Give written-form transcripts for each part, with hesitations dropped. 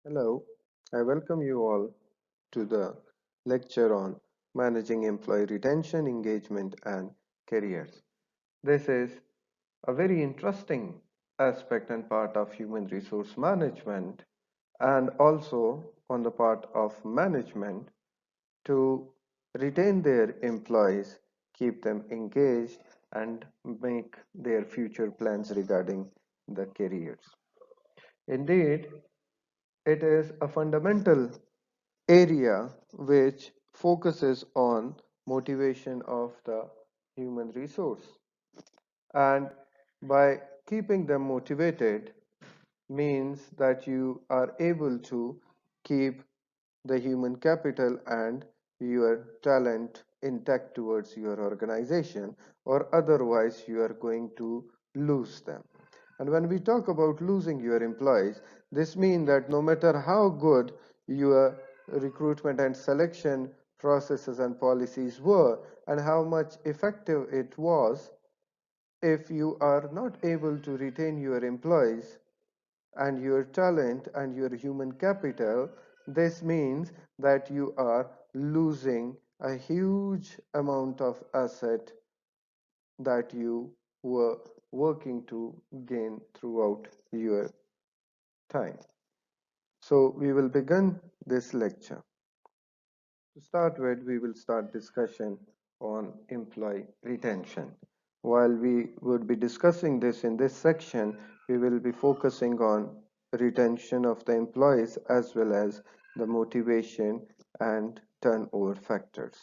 Hello, I welcome you all to the lecture on managing employee retention, engagement, and careers. This is a very interesting aspect and part of human resource management, and also on the part of management to retain their employees, keep them engaged, and make their future plans regarding the careers. Indeed, it is a fundamental area which focuses on motivation of the human resource, and by keeping them motivated means that you are able to keep the human capital and your talent intact towards your organization, or otherwise you are going to lose them. And when we talk about losing your employees, this means that no matter how good your recruitment and selection processes and policies were, and how much effective it was, if you are not able to retain your employees and your talent and your human capital, this means that you are losing a huge amount of asset that you were working to gain throughout your time. So we will begin this lecture. To start with, we will start discussion on employee retention. While we would be discussing this in this section, we will be focusing on retention of the employees as well as the motivation and turnover factors.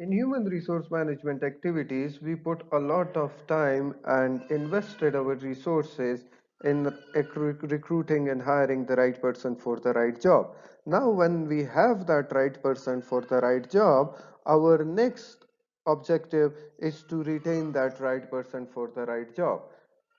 In human resource management activities, we put a lot of time and invested our resources in recruiting and hiring the right person for the right job. Now, when we have that right person for the right job, our next objective is to retain that right person for the right job.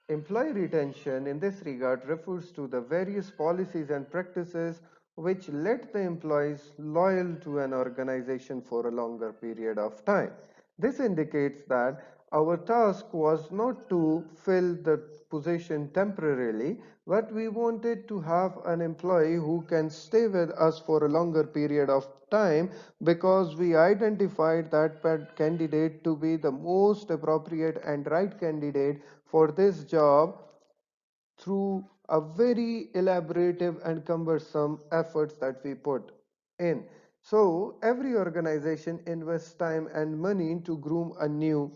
Employee retention in this regard refers to the various policies and practices which let the employees loyal to an organization for a longer period of time. This indicates that our task was not to fill the position temporarily, but we wanted to have an employee who can stay with us for a longer period of time, because we identified that candidate to be the most appropriate and right candidate for this job through a very elaborative and cumbersome efforts that we put in. So every organization invests time and money to groom a new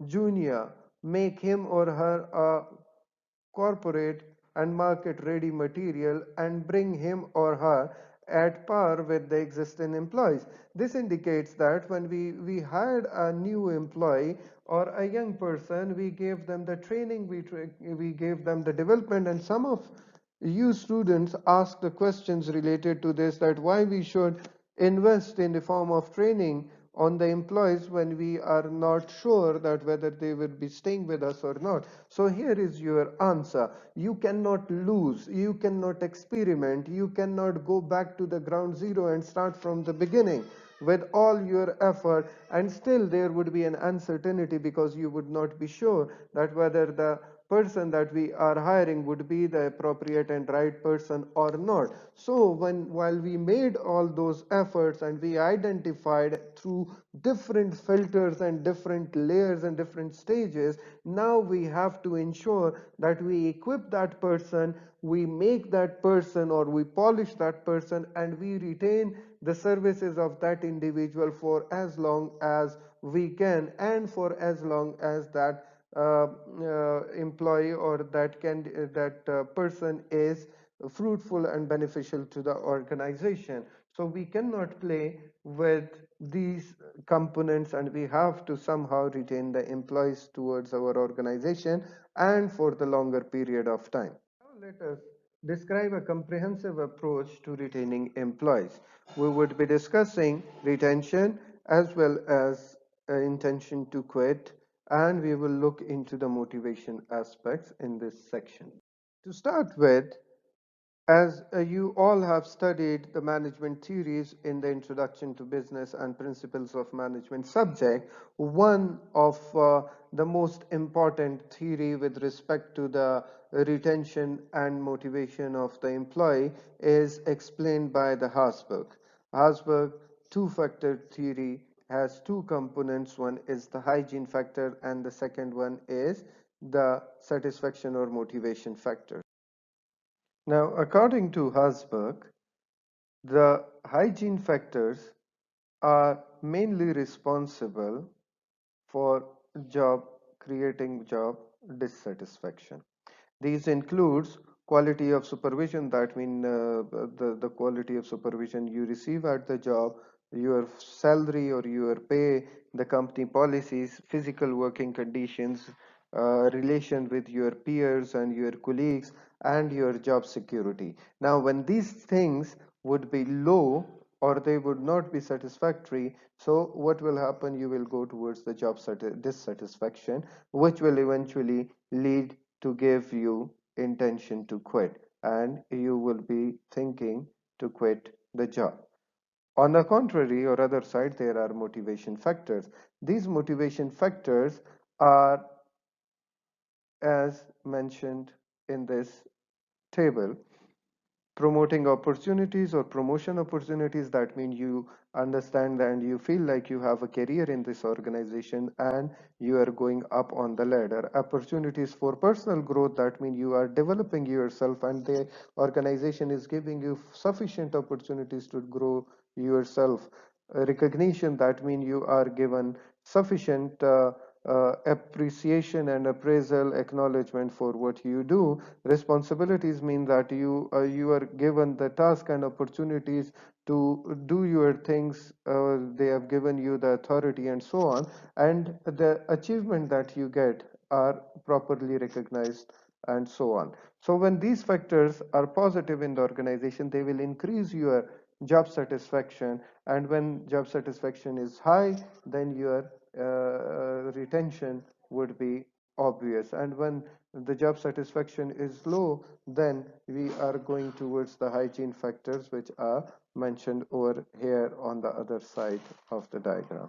junior, make him or her a corporate and market ready material, and bring him or her at par with the existing employees. This indicates that when we hired a new employee or a young person, we gave them the training, we gave them the development. And some of you students ask the questions related to this, that why we should invest in the form of training on the employees when we are not sure that whether they will be staying with us or not. So here is your answer: you cannot lose, you cannot experiment, you cannot go back to the ground zero and start from the beginning with all your effort, and still there would be an uncertainty, because you would not be sure that whether the person that we are hiring would be the appropriate and right person or not. So while we made all those efforts and we identified through different filters and different layers and different stages, now we have to ensure that we equip that person, we make that person, or we polish that person, and we retain the services of that individual for as long as we can, and for as long as that employee or that person is fruitful and beneficial to the organization. So we cannot play with these components, and we have to somehow retain the employees towards our organization and for the longer period of time. Now let us describe a comprehensive approach to retaining employees. We would be discussing retention as well as intention to quit, and we will look into the motivation aspects in this section. To start with, as you all have studied the management theories in the Introduction to Business and Principles of Management subject, one of the most important theory with respect to the retention and motivation of the employee is explained by the Haasberg. Haasberg two-factor theory has two components. One is the hygiene factor and the second one is the satisfaction or motivation factor. Now, according to Haasberg, the hygiene factors are mainly responsible for job creating job dissatisfaction. These includes quality of supervision, that mean the quality of supervision you receive at the job, your salary or your pay, the company policies, physical working conditions, relation with your peers and your colleagues, and your job security. Now, when these things would be low or they would not be satisfactory, so what will happen? You will go towards the job dissatisfaction, which will eventually lead to give you intention to quit, and you will be thinking to quit the job. On the contrary, or other side, there are motivation factors. These motivation factors are as mentioned in this table: promoting opportunities or promotion opportunities, that mean you understand and you feel like you have a career in this organization and you are going up on the ladder. Opportunities for personal growth, that mean you are developing yourself and the organization is giving you sufficient opportunities to grow yourself. Recognition, that mean you are given sufficient appreciation and appraisal acknowledgement for what you do. Responsibilities mean that you are given the task and opportunities to do your things. They have given you the authority and so on, and the achievement that you get are properly recognized and so on. So when these factors are positive in the organization, they will increase your job satisfaction, and when job satisfaction is high, then your retention would be obvious, and when the job satisfaction is low, then we are going towards the hygiene factors, which are mentioned over here on the other side of the diagram.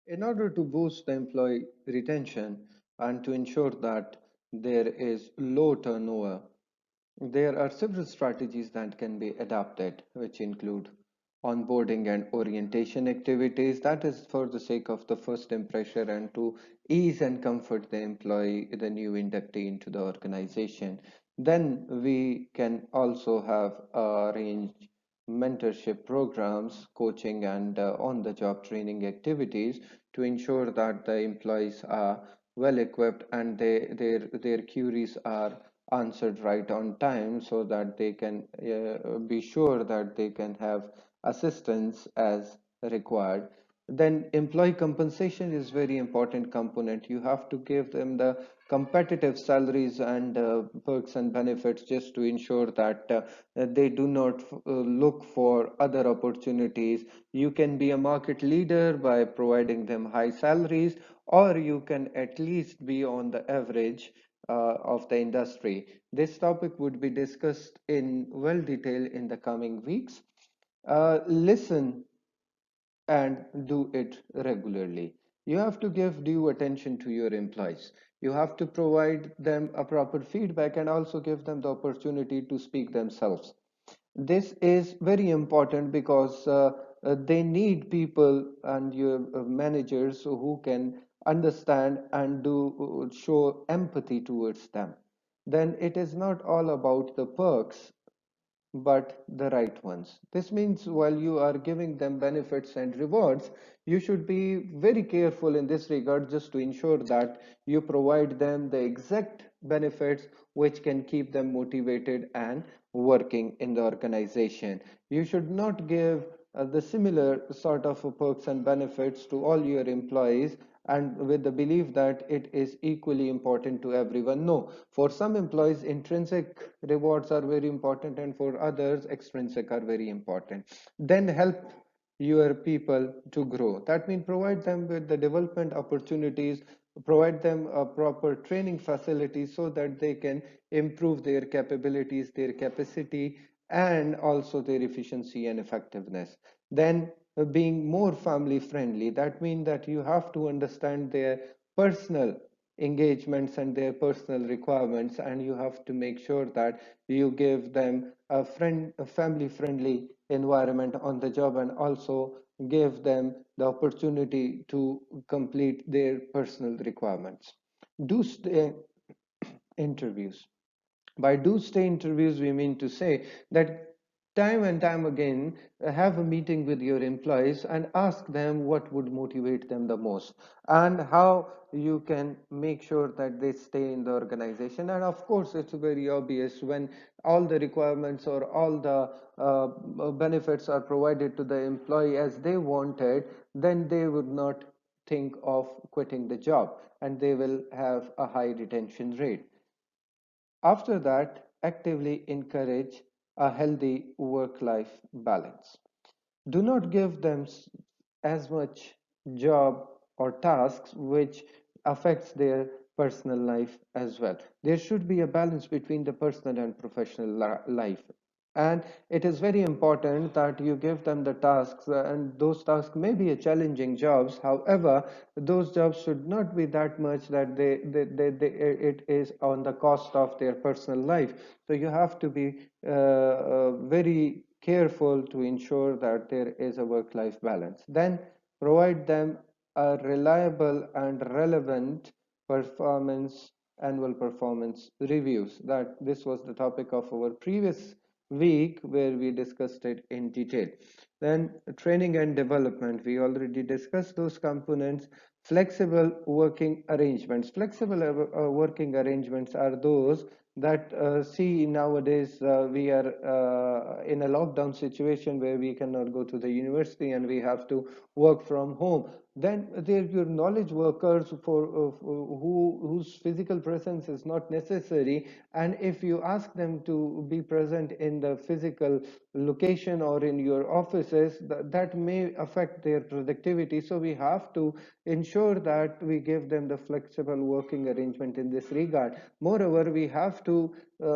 In order to boost the employee retention and to ensure that there is low turnover, there are several strategies that can be adopted, which include onboarding and orientation activities. That is for the sake of the first impression and to ease and comfort the employee, the new inductee into the organization. Then we can also have arrange mentorship programs, coaching, and on-the-job training activities to ensure that the employees are well equipped and their queries are answered right on time, so that they can be sure that they can have assistance as required. Then employee compensation is very important component. You have to give them the competitive salaries and perks and benefits, just to ensure that they do not look for other opportunities. You can be a market leader by providing them high salaries, or you can at least be on the average of the industry. This topic would be discussed in well detail in the coming weeks. Listen and do it regularly. You have to give due attention to your employees. You have to provide them a proper feedback and also give them the opportunity to speak themselves. This is very important because they need people and your managers who can understand and do show empathy towards them. Then it is not all about the perks, but the right ones. This means while you are giving them benefits and rewards, you should be very careful in this regard, just to ensure that you provide them the exact benefits which can keep them motivated and working in the organization. You should not give the similar sort of perks and benefits to all your employees and with the belief that it is equally important to everyone. No, for some employees, intrinsic rewards are very important, and for others, extrinsic are very important. Then help your people to grow. That means provide them with the development opportunities, provide them a proper training facility so that they can improve their capabilities, their capacity, and also their efficiency and effectiveness. Then being more family friendly, that means that you have to understand their personal engagements and their personal requirements, and you have to make sure that you give them a family friendly environment on the job, and also give them the opportunity to complete their personal requirements. Do stay interviews. By do stay interviews, we mean to say that time and time again, have a meeting with your employees and ask them what would motivate them the most, and how you can make sure that they stay in the organization. And of course, it's very obvious when all the requirements or all the benefits are provided to the employee as they wanted, then they would not think of quitting the job, and they will have a high retention rate. After that, actively encourage a healthy work-life balance. Do not give them as much job or tasks which affects their personal life as well. There should be a balance between the personal and professional life. And it is very important that you give them the tasks, and those tasks may be a challenging jobs. However, those jobs should not be that much that it is on the cost of their personal life. So you have to be very careful to ensure that there is a work-life balance. Then provide them a reliable and relevant performance annual performance reviews. That this was the topic of our previous week where we discussed it in detail. Then training and development, we already discussed those components. Flexible working arrangements. Flexible working arrangements are those that see nowadays we are in a lockdown situation where we cannot go to the university and we have to work from home. Then there your knowledge workers whose physical presence is not necessary, and if you ask them to be present in the physical location or in your offices, that may affect their productivity. So we have to ensure that we give them the flexible working arrangement in this regard. Moreover, we have to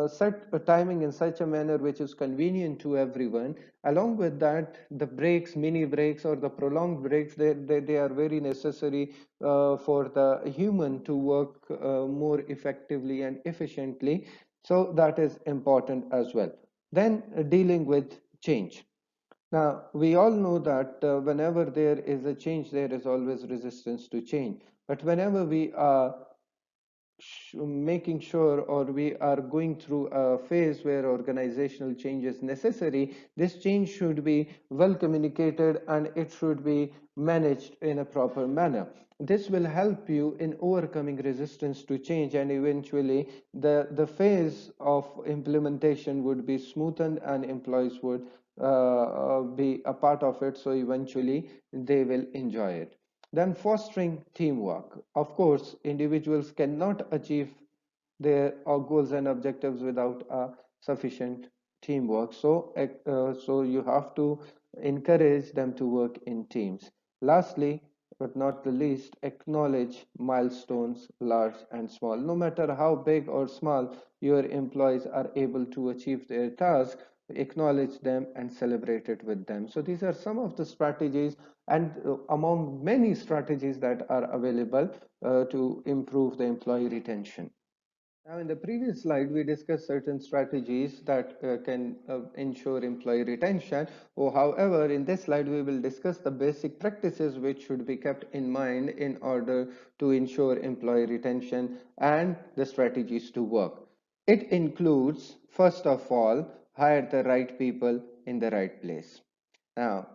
set a timing in such a manner which is convenient to everyone. Along with that, the breaks, mini breaks or the prolonged breaks, they are very necessary for the human to work more effectively and efficiently. So that is important as well. Then dealing with change. Now, we all know that whenever there is a change, there is always resistance to change. But whenever we are making sure, or we are going through a phase where organizational change is necessary, this change should be well communicated and it should be managed in a proper manner. This will help you in overcoming resistance to change, and eventually the phase of implementation would be smoothened and employees would be a part of it, so eventually they will enjoy it. Then fostering teamwork. Of course, individuals cannot achieve their goals and objectives without a sufficient teamwork. So you have to encourage them to work in teams. Lastly, but not the least, acknowledge milestones, large and small. No matter how big or small your employees are able to achieve their task, acknowledge them and celebrate it with them. So these are some of the strategies, and among many strategies that are available to improve the employee retention. Now, in the previous slide, we discussed certain strategies that can ensure employee retention. Or, however, in this slide, we will discuss the basic practices which should be kept in mind in order to ensure employee retention and the strategies to work. It includes, first of all, hire the right people in the right place. Now,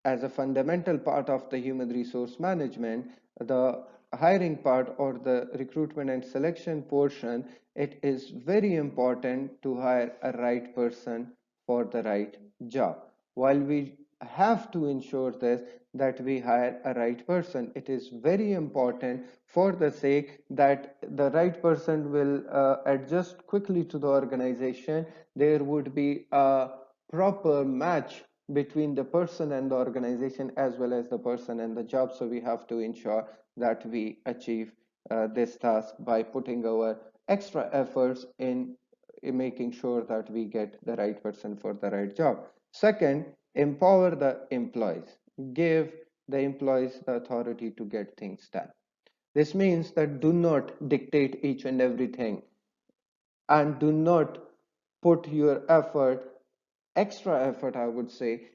as a fundamental part of the human resource management, the hiring part or the recruitment and selection portion, it is very important to hire a right person for the right job. While we have to ensure this, that we hire a right person, it is very important for the sake that the right person will adjust quickly to the organization. There would be a proper match between the person and the organization, as well as the person and the job. So we have to ensure that we achieve this task by putting our extra efforts in making sure that we get the right person for the right job. Second, empower the employees. Give the employees the authority to get things done. This means that do not dictate each and everything, and do not put your effort, extra effort, I would say,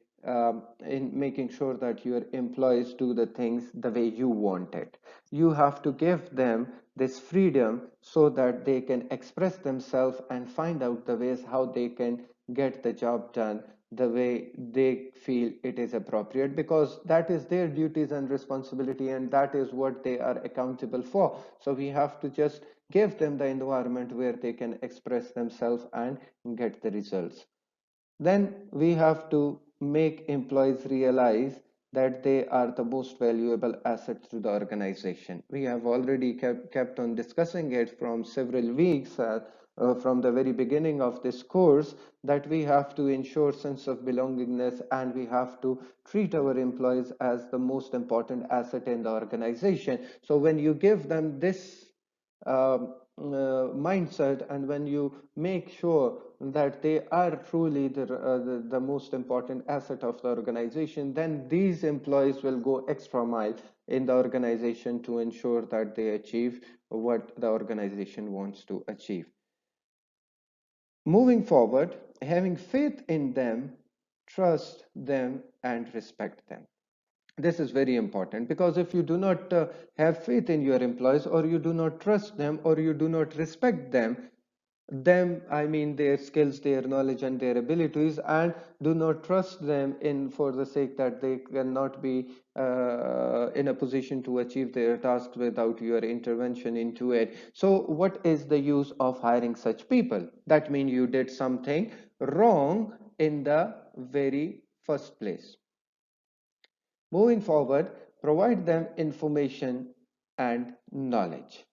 in making sure that your employees do the things the way you want it. You have to give them this freedom so that they can express themselves and find out the ways how they can get the job done the way they feel it is appropriate, because that is their duties and responsibility, and that is what they are accountable for. So we have to just give them the environment where they can express themselves and get the results. Then we have to make employees realize that they are the most valuable asset to the organization. We have already kept on discussing it from several weeks, from the very beginning of this course, that we have to ensure sense of belongingness, and we have to treat our employees as the most important asset in the organization. So when you give them this mindset, and when you make sure that they are truly the most important asset of the organization, then these employees will go extra mile in the organization to ensure that they achieve what the organization wants to achieve. Moving forward, having faith in them, trust them, and respect them. This is very important, because if you do not have faith in your employees, or you do not trust them, or you do not respect them, I mean their skills, their knowledge, and their abilities, and do not trust them in for the sake that they cannot be in a position to achieve their tasks without your intervention into it. So what is the use of hiring such people? That means you did something wrong in the very first place. Moving forward, provide them information and knowledge.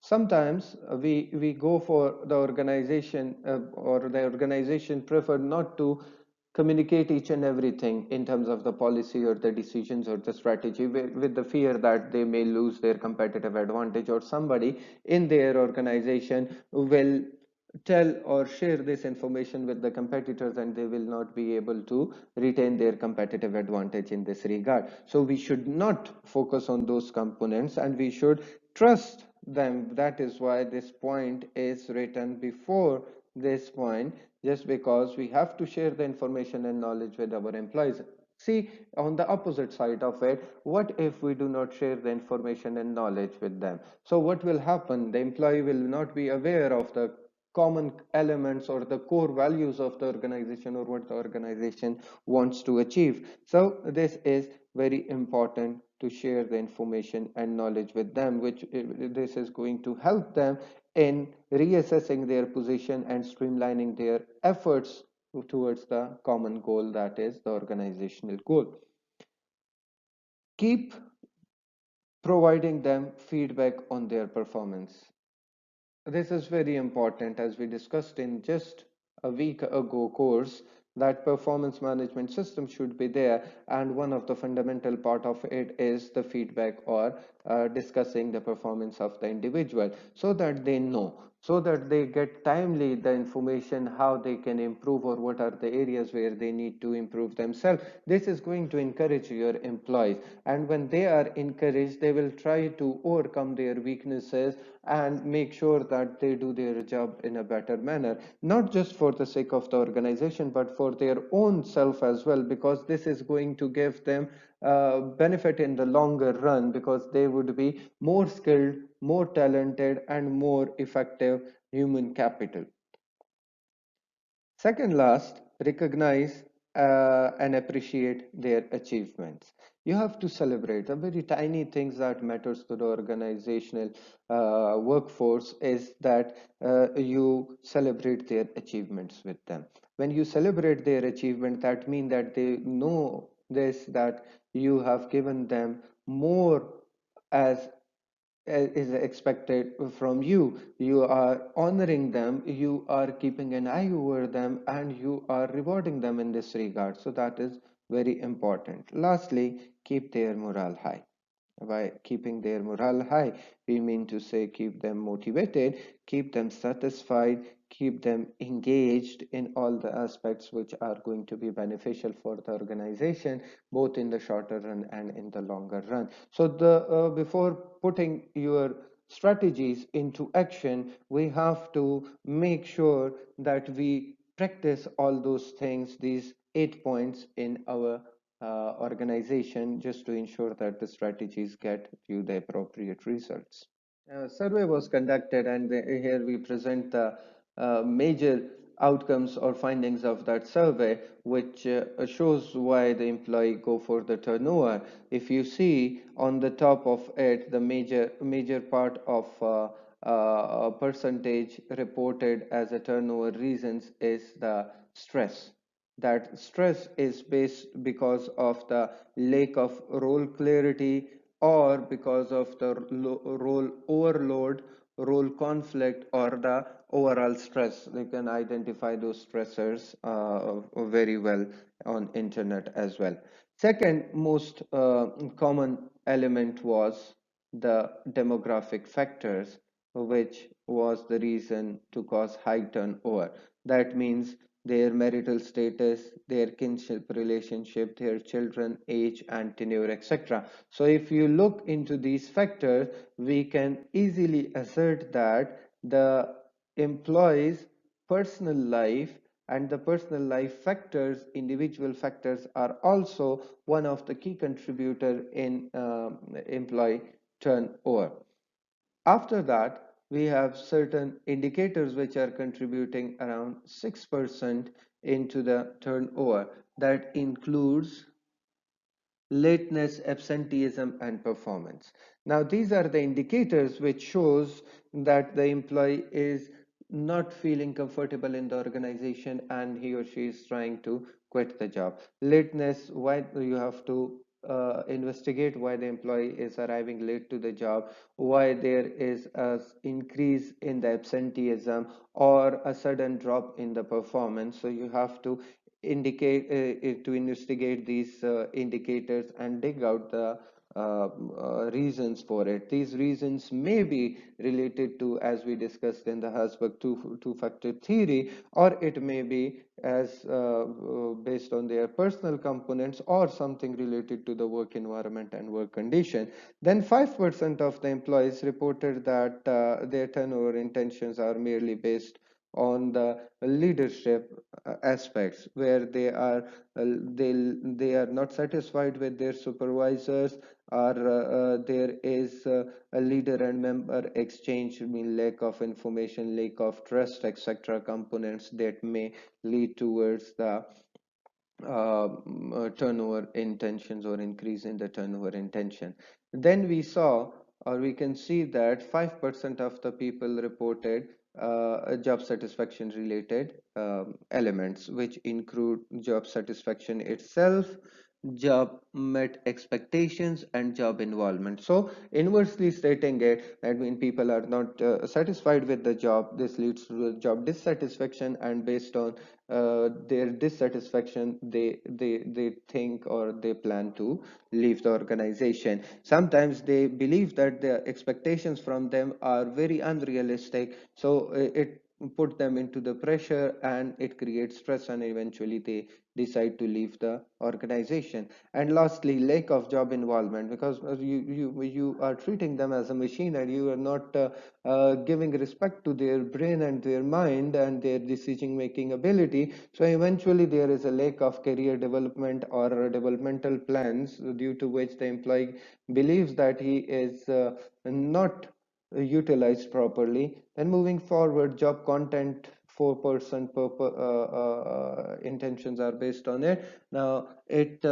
Sometimes we go for the organization, or the organization prefer not to communicate each and everything in terms of the policy or the decisions or the strategy, with the fear that they may lose their competitive advantage, or somebody in their organization will tell or share this information with the competitors, and they will not be able to retain their competitive advantage in this regard. So we should not focus on those components, and we should trust them. That is why this point is written before this point, just because we have to share the information and knowledge with our employees. See, on the opposite side of it, what if we do not share the information and knowledge with them? So what will happen? The employee will not be aware of the common elements or the core values of the organization, or what the organization wants to achieve. So this is very important to share the information and knowledge with them, which this is going to help them in reassessing their position and streamlining their efforts towards the common goal, that is the organizational goal. Keep providing them feedback on their performance. This is very important, as we discussed in just a week ago course, that performance management system should be there, and one of the fundamental part of it is the feedback, or discussing the performance of the individual, so that they know, so that they get timely the information how they can improve, or what are the areas where they need to improve themselves. This is going to encourage your employees, and when they are encouraged, they will try to overcome their weaknesses and make sure that they do their job in a better manner, not just for the sake of the organization, but for their own self as well, because this is going to give them benefit in the longer run, because they would be more skilled, more talented, and more effective human capital. Second last, recognize and appreciate their achievements. You have to celebrate the very tiny things that matters to the organizational workforce, is that you celebrate their achievements with them. When you celebrate their achievement, that means that they know this, that you have given them more as is expected from you. You are honoring them, you are keeping an eye over them, and you are rewarding them in this regard. So that is very important. Lastly, keep their morale high. By keeping their morale high, we mean to say keep them motivated, keep them satisfied, keep them engaged in all the aspects which are going to be beneficial for the organization, both in the shorter run and in the longer run. So before putting your strategies into action, we have to make sure that we practice all those things, these 8 points in our organization, just to ensure that the strategies get you the appropriate results. A survey was conducted, and here we present the major outcomes or findings of that survey, which shows why the employee go for the turnover. If you see on the top of it, the major part of percentage reported as a turnover reasons is the stress. That stress is based because of the lack of role clarity, or because of the role overload, role conflict, or the overall stress. They can identify those stressors very well on internet as well. Second most common element was the demographic factors, which was the reason to cause high turnover. That means their marital status, their kinship relationship, their children age and tenure, etc. So if you look into these factors, we can easily assert that the employee's personal life and the personal life factors, individual factors, are also one of the key contributor in employee turnover. After that, we have certain indicators which are contributing around 6% into the turnover. That includes lateness, absenteeism, and performance. Now, these are the indicators which shows that the employee is not feeling comfortable in the organization and he or she is trying to quit the job. Lateness, why you have to investigate why the employee is arriving late to the job, why there is a increase in the absenteeism or a sudden drop in the performance. So you have to to investigate these indicators and dig out the reasons for it. These reasons may be related to, as we discussed in the Herzberg two-factor theory, or it may be as based on their personal components or something related to the work environment and work condition. Then 5% of the employees reported that their turnover intentions are merely based on the leadership aspects, where they are not satisfied with their supervisors, or there is a leader and member exchange, mean lack of information, lack of trust, etc., components that may lead towards the turnover intentions or increase in the turnover intention. Then we saw, or we can see that 5% of the people reported job satisfaction related elements, which include job satisfaction itself, job met expectations, and job involvement. So inversely stating it, that when people are not satisfied with the job, this leads to job dissatisfaction, and based on their dissatisfaction, they think or they plan to leave the organization. Sometimes they believe that the expectations from them are very unrealistic, so it put them into the pressure and it creates stress, and eventually they decide to leave the organization. And lastly, lack of job involvement, because you are treating them as a machine and you are not giving respect to their brain and their mind and their decision making ability. So eventually there is a lack of career development or developmental plans, due to which the employee believes that he is not utilized properly. Then moving forward, job content, 4% intentions are based on it. Now it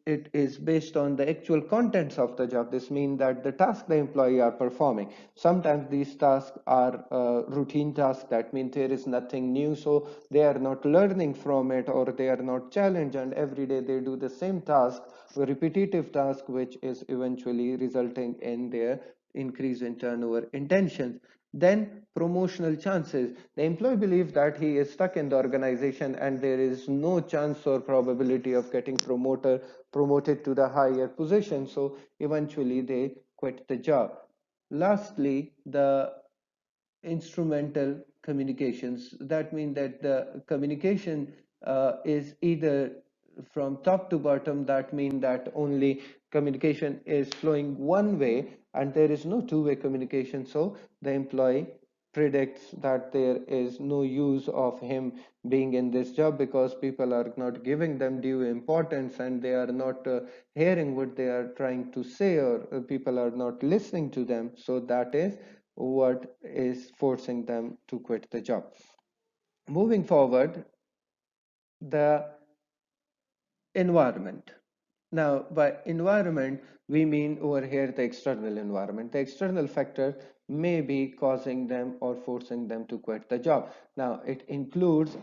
is based on the actual contents of the job. This means that the task the employee are performing, sometimes these tasks are routine tasks. That means there is nothing new, so they are not learning from it, or they are not challenged, and every day they do the same task, a repetitive task, which is eventually resulting in their increase in turnover intentions. Then promotional chances. The employee believes that he is stuck in the organization and there is no chance or probability of getting promoted to the higher position. So eventually they quit the job. Lastly, the instrumental communications. That means that the communication is either from top to bottom. That means that only communication is flowing one way and there is no two-way communication. So the employee predicts that there is no use of him being in this job because people are not giving them due importance and they are not hearing what they are trying to say, or people are not listening to them. So that is what is forcing them to quit the job. Moving forward, the environment. Now, by environment, we mean over here the external environment. The external factor may be causing them or forcing them to quit the job. Now, it includes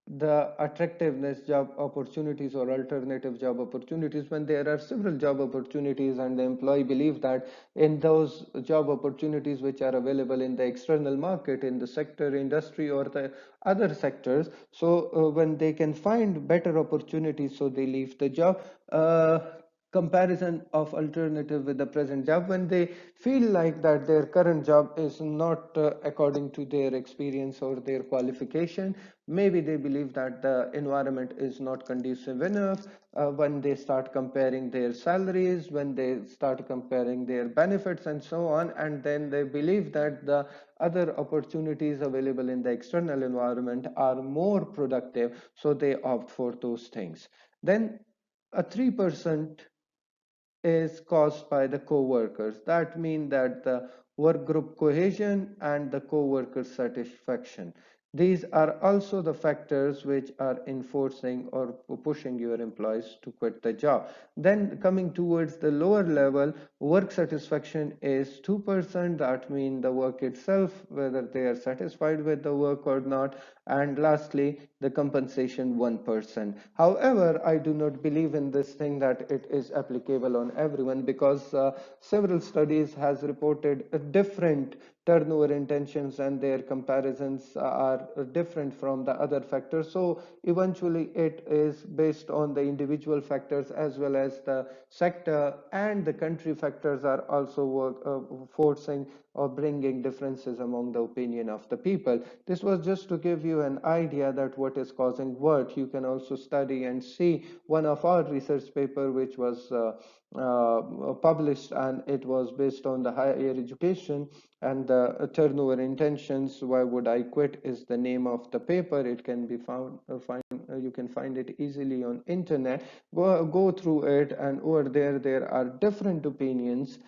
the attractiveness job opportunities or alternative job opportunities. When there are several job opportunities and the employee believe that in those job opportunities which are available in the external market, in the sector, industry, or the other sectors, so when they can find better opportunities, so they leave the job. Comparison of alternative with the present job, when they feel like that their current job is not according to their experience or their qualification, maybe they believe that the environment is not conducive enough. When they start comparing their salaries, when they start comparing their benefits and so on, and then they believe that the other opportunities available in the external environment are more productive, so they opt for those things. Then a 3% is caused by the co-workers. That means that the work group cohesion and the co-worker satisfaction. These are also the factors which are enforcing or pushing your employees to quit the job. Then coming towards the lower level, work satisfaction is 2%. That means the work itself, whether they are satisfied with the work or not. And lastly, the compensation 1%. However, I do not believe in this thing that it is applicable on everyone, because several studies has reported different turnover intentions and their comparisons are different from the other factors. So eventually it is based on the individual factors as well as the sector and the country factors are also forcing or bringing differences among the opinion of the people. This was just to give you an idea that what is causing what. You can also study and see one of our research paper which was published, and it was based on the higher education and the turnover intentions. Why would I quit is the name of the paper. It can be found you can find it easily on internet. Go through it, and over there are different opinions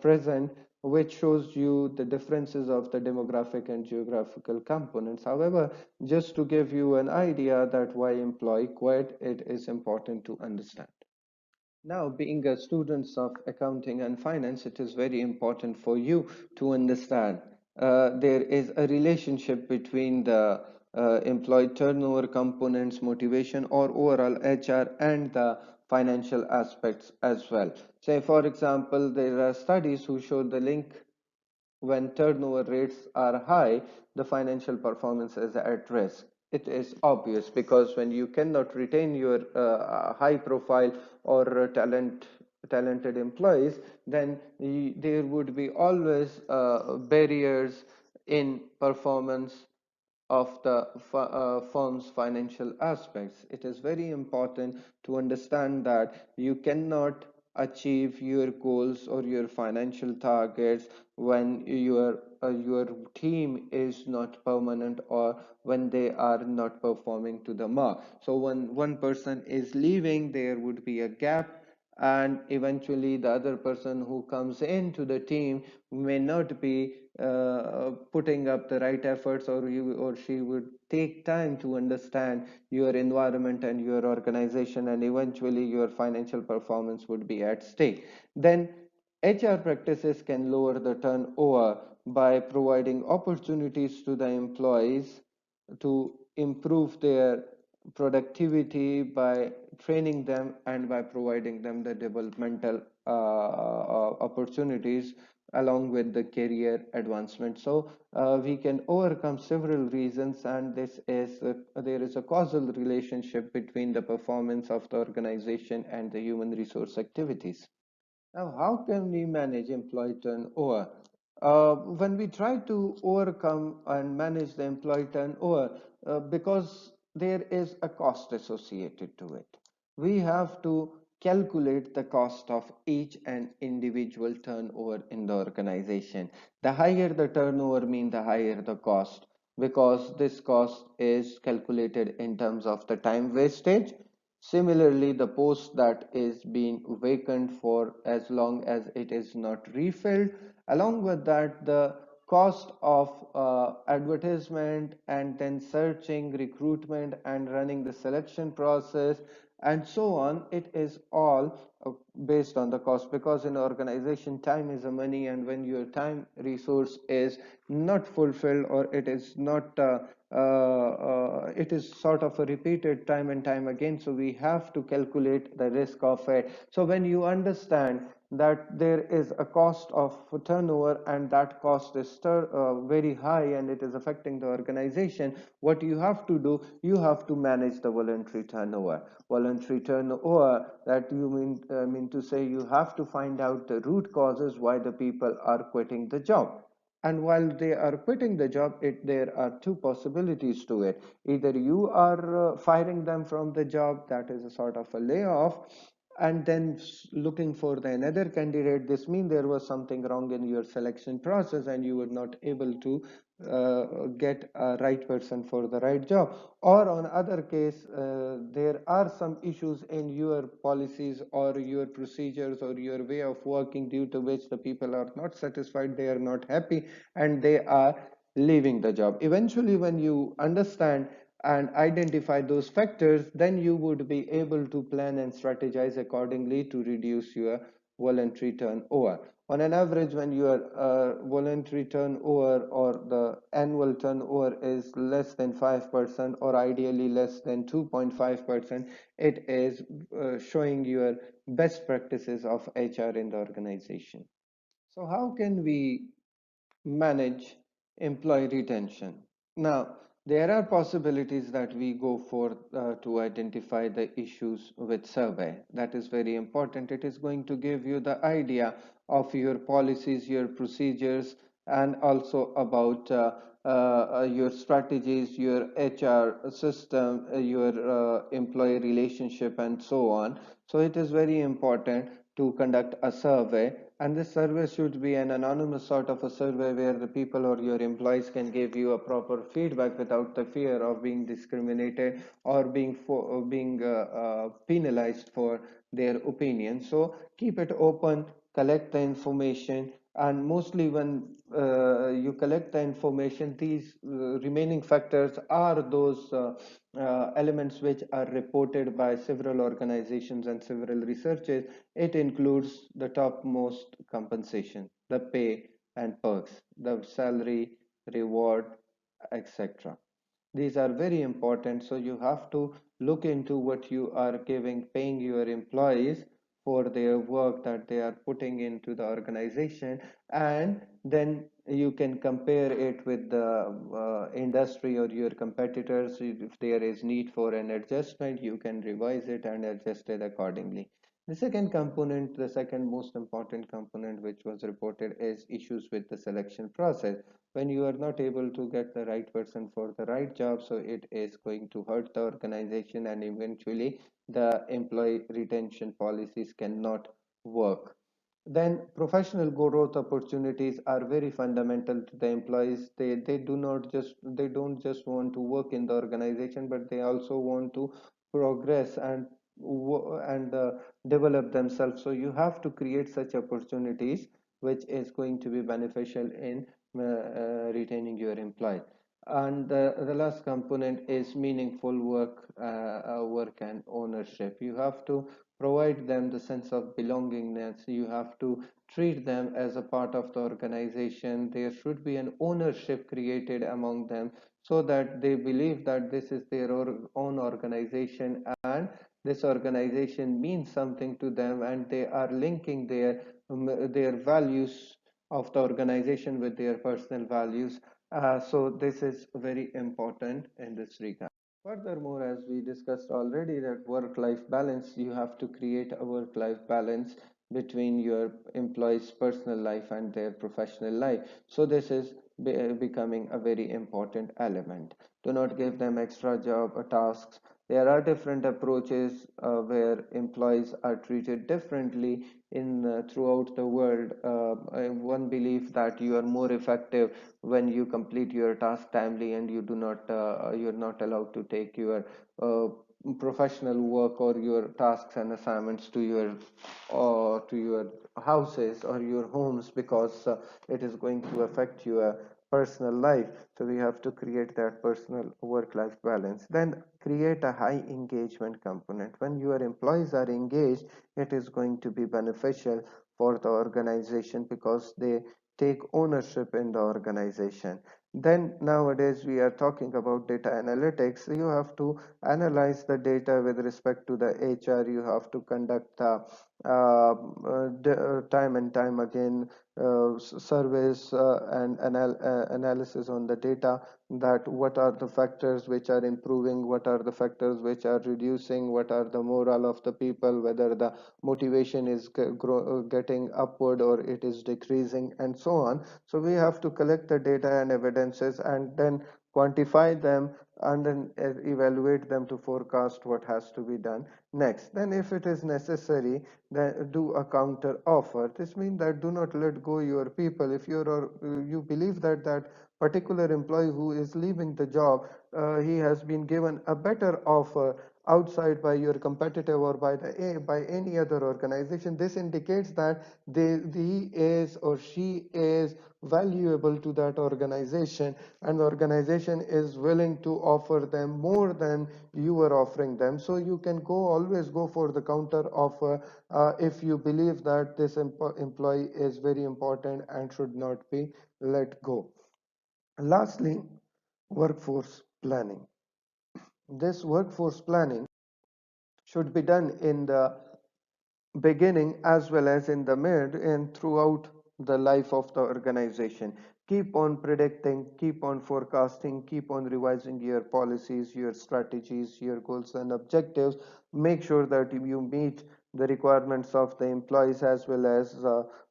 present, which shows you the differences of the demographic and geographical components. However, just to give you an idea that why employee quit, it is important to understand. Now, being a student of accounting and finance, it is very important for you to understand there is a relationship between the employee turnover components, motivation, or overall HR and the financial aspects as well. Say, for example, there are studies who show the link: when turnover rates are high, the financial performance is at risk. It is obvious, because when you cannot retain your high profile or talented employees, then there would be always barriers in performance of the firm's financial aspects. It is very important to understand that you cannot achieve your goals or your financial targets when your team is not permanent, or when they are not performing to the mark. So when one person is leaving, there would be a gap, and eventually the other person who comes into the team may not be putting up the right efforts, or you or she would take time to understand your environment and your organization, and eventually your financial performance would be at stake. Then HR practices can lower the turnover by providing opportunities to the employees to improve their productivity, by training them and by providing them the developmental opportunities along with the career advancement. So we can overcome several reasons, and there is a causal relationship between the performance of the organization and the human resource activities. Now, how can we manage employee turnover? when we try to overcome and manage the employee turnover, because there is a cost associated to it, we have to calculate the cost of each and individual turnover in the organization. The higher the turnover means the higher the cost, because this cost is calculated in terms of the time wastage. Similarly, the post that is being vacant for as long as it is not refilled. Along with that, the cost of advertisement and then searching, recruitment, and running the selection process, and so on, it is all based on the cost, because in organization time is a money, and when your time resource is not fulfilled, or it is not it is sort of a repeated time and time again, so we have to calculate the risk of it. So when you understand that there is a cost of turnover, and that cost is very high and it is affecting the organization, what you have to do, you have to manage the voluntary turnover. Voluntary turnover, that you mean to say, you have to find out the root causes why the people are quitting the job. And while they are quitting the job, there are two possibilities to it. Either you are firing them from the job, that is a sort of a layoff, and then looking for the another candidate. This means there was something wrong in your selection process and you were not able to get a right person for the right job. Or on other case, there are some issues in your policies or your procedures or your way of working, due to which the people are not satisfied, they are not happy, and they are leaving the job. Eventually, when you understand and identify those factors, then you would be able to plan and strategize accordingly to reduce your voluntary turnover. On an average, when your voluntary turnover or the annual turnover is less than 5%, or ideally less than 2.5%, it is showing your best practices of HR in the organization. So how can we manage employee retention? Now, there are possibilities that we go for to identify the issues with survey. That is very important. It is going to give you the idea of your policies, your procedures, and also about your strategies, your HR system, your employee relationship, and so on. So it is very important to conduct a survey, and this survey should be an anonymous sort of a survey where the people or your employees can give you a proper feedback without the fear of being discriminated or being penalized for their opinion. So keep it open, collect the information, and mostly when you collect the information, these remaining factors are those elements which are reported by several organizations and several researchers. It includes the topmost compensation, the pay and perks, the salary, reward, etc. These are very important. So you have to look into what you are paying your employees for their work that they are putting into the organization, and then you can compare it with the industry or your competitors. If there is need for an adjustment, you can revise it and adjust it accordingly. The second component, the second most important component which was reported, is issues with the selection process. When you are not able to get the right person for the right job, so it is going to hurt the organization, and eventually the employee retention policies cannot work. Then professional growth opportunities are very fundamental to the employees. They don't just want to work in the organization, but they also want to progress and develop themselves. So you have to create such opportunities which is going to be beneficial in retaining your employee. And the last component is meaningful work and ownership. You have to provide them the sense of belongingness. You have to treat them as a part of the organization. There should be an ownership created among them, so that they believe that this is their own organization, and this organization means something to them, and they are linking their values of the organization with their personal values. So this is very important in this regard. Furthermore, as we discussed already, that work-life balance, you have to create a work-life balance between your employees' personal life and their professional life. So this is becoming a very important element. Do not give them extra job or tasks. There are different approaches where employees are treated differently in throughout the world. One believes that you are more effective when you complete your task timely and you do not you're not allowed to take your uh, professional work or your tasks and assignments to your houses or your homes, because it is going to affect your personal life. So we have to create that personal work life balance. Then create a high engagement component. When your employees are engaged, it is going to be beneficial for the organization because they take ownership in the organization. Then nowadays we are talking about data analytics. You have to analyze the data with respect to the HR. You have to conduct the time and time again surveys and analysis on the data, that what are the factors which are improving, what are the factors which are reducing, what are the morale of the people, whether the motivation is getting upward or it is decreasing, and so on. So we have to collect the data and evidences and then quantify them, and then evaluate them to forecast what has to be done next. Then if it is necessary, then do a counter offer. This means that do not let go your people. If you believe that that particular employee who is leaving the job, he has been given a better offer outside by your competitive or by any other organization, this indicates that he is or she is valuable to that organization, and the organization is willing to offer them more than you are offering them. So you can always go for the counter offer if you believe that this employee is very important and should not be let go. Lastly, workforce planning. This workforce planning should be done in the beginning as well as in the mid and throughout the life of the organization. Keep on predicting, keep on forecasting, keep on revising your policies, your strategies, your goals and objectives. Make sure that you meet the requirements of the employees as well as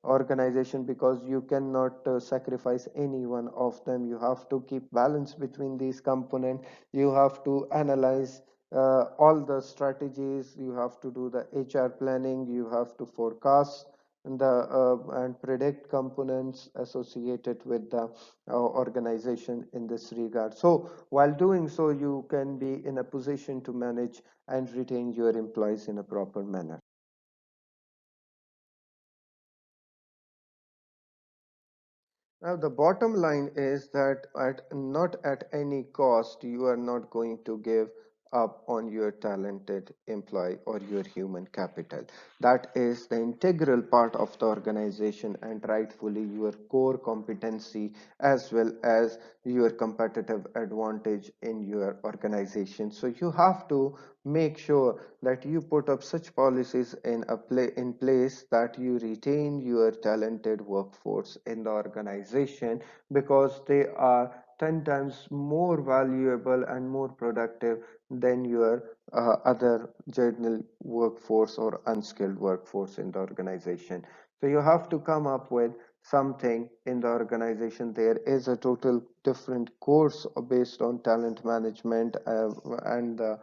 organization, because you cannot sacrifice any one of them. You have to keep balance between these components. You have to analyze all the strategies. You have to do the HR planning, you have to forecast and predict components associated with the organization in this regard. So while doing so, you can be in a position to manage and retain your employees in a proper manner. Now, the bottom line is that not at any cost, you are not going to give up on your talented employee or your human capital. That is the integral part of the organization and rightfully your core competency as well as your competitive advantage in your organization. So you have to make sure that you put up such policies in place that you retain your talented workforce in the organization, because they are 10 times more valuable and more productive than your other general workforce or unskilled workforce in the organization. So you have to come up with something in the organization. There is a total different course based on talent management, and the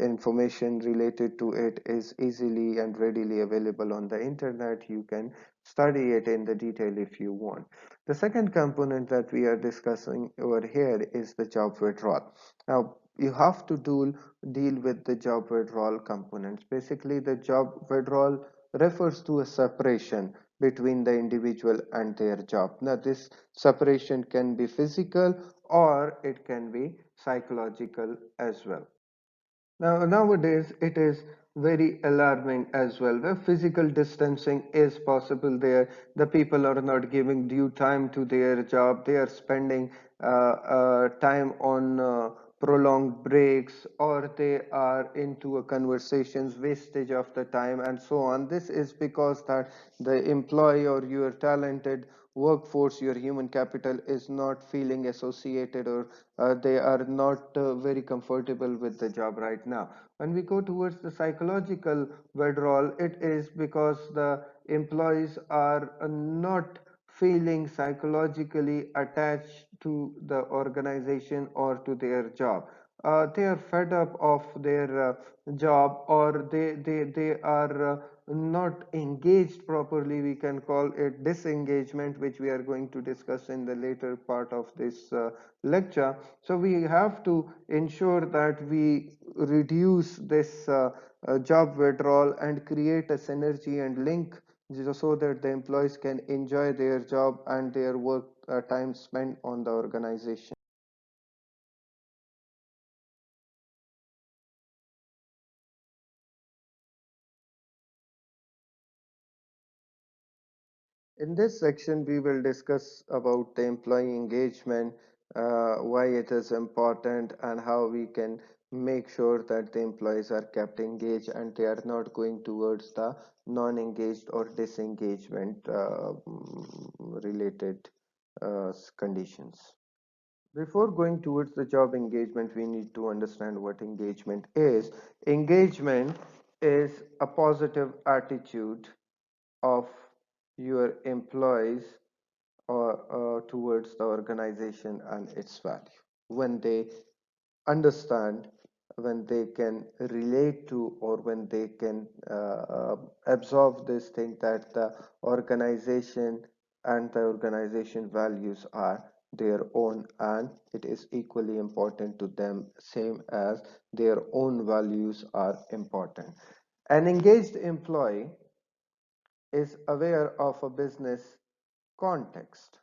information related to it is easily and readily available on the internet. You can study it in the detail if you want. The second component that we are discussing over here is the job withdrawal. Now, you have to deal with the job withdrawal components. Basically, the job withdrawal refers to a separation between the individual and their job. Now, this separation can be physical or it can be psychological as well. Now, nowadays, it is very alarming as well, where physical distancing is possible there. The people are not giving due time to their job. They are spending time on prolonged breaks, or they are into a conversations, wastage of the time, and so on. This is because that the employee or your talented workforce, your human capital is not feeling associated, or they are not very comfortable with the job right now. When we go towards the psychological withdrawal, it is because the employees are not feeling psychologically attached to the organization or to their job. They are fed up of their job, or they are not engaged properly. We can call it disengagement, which we are going to discuss in the later part of this lecture. So we have to ensure that we reduce this job withdrawal and create a synergy and link, so that the employees can enjoy their job and their work time spent on the organization. In this section, we will discuss about the employee engagement, why it is important, and how we can make sure that the employees are kept engaged and they are not going towards the non-engaged or disengagement related conditions. Before going towards the job engagement, we need to understand what engagement is. Engagement is a positive attitude of your employees or towards the organization and its value. When they understand, when they can relate to, or when they can absorb this thing that the organization and the organization values are their own, and it is equally important to them, same as their own values are important. An engaged employee is aware of a business context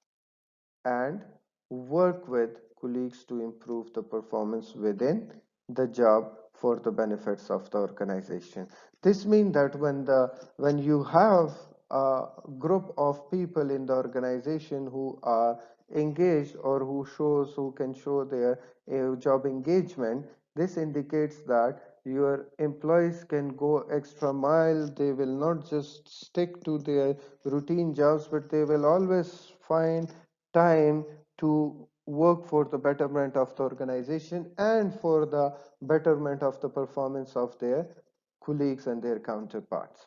and work with colleagues to improve the performance within the job for the benefits of the organization. This means that when you have a group of people in the organization who are engaged, or who can show their job engagement, this indicates that your employees can go extra mile. They will not just stick to their routine jobs, but they will always find time to work for the betterment of the organization and for the betterment of the performance of their colleagues and their counterparts.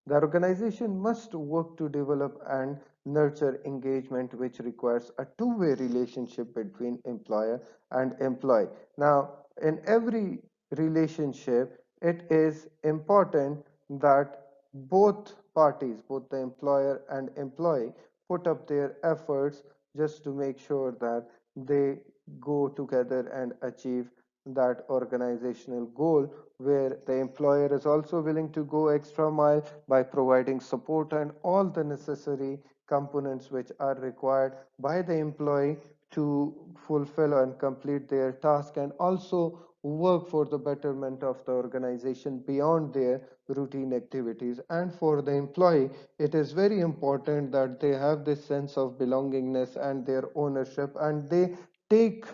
The organization must work to develop and nurture engagement, which requires a two-way relationship between employer and employee. Now, in every relationship, it is important that both parties, both the employer and employee, put up their efforts just to make sure that they go together and achieve that organizational goal, where the employer is also willing to go extra mile by providing support and all the necessary components which are required by the employee to fulfill and complete their task, and also work for the betterment of the organization beyond their routine activities. And for the employee, it is very important that they have this sense of belongingness and their ownership, and they take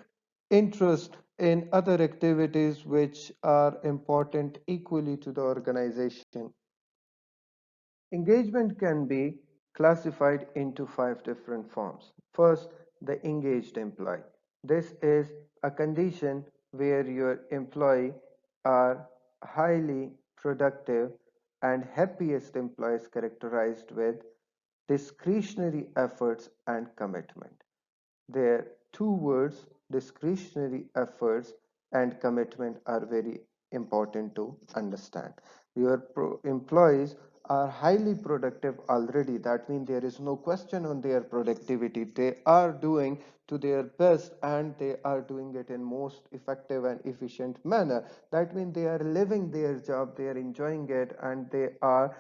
interest in other activities which are important equally to the organization. Engagement can be classified into five different forms. First, the engaged employee. This is a condition where your employee are highly productive and happiest employees, characterized with discretionary efforts and commitment. Their two words, discretionary efforts and commitment, are very important to understand. Your employees are highly productive already. That means there is no question on their productivity. They are doing to their best, and they are doing it in most effective and efficient manner. That means they are living their job, they are enjoying it, and they are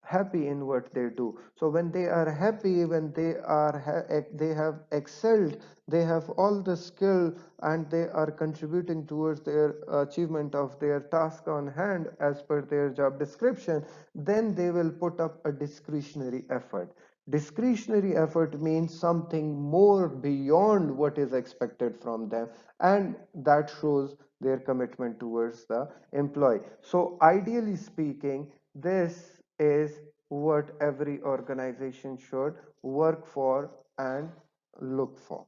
happy in what they do. So when they are happy, when they are they have excelled, they have all the skill, and they are contributing towards their achievement of their task on hand as per their job description, then they will put up a discretionary effort. Discretionary effort means something more beyond what is expected from them, and that shows their commitment towards the employee. So ideally speaking, this is what every organization should work for and look for.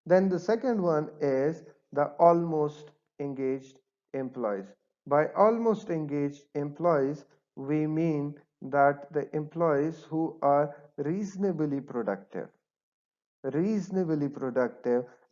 Then the second one is the almost engaged employees. By almost engaged employees, we mean that the employees who are reasonably productive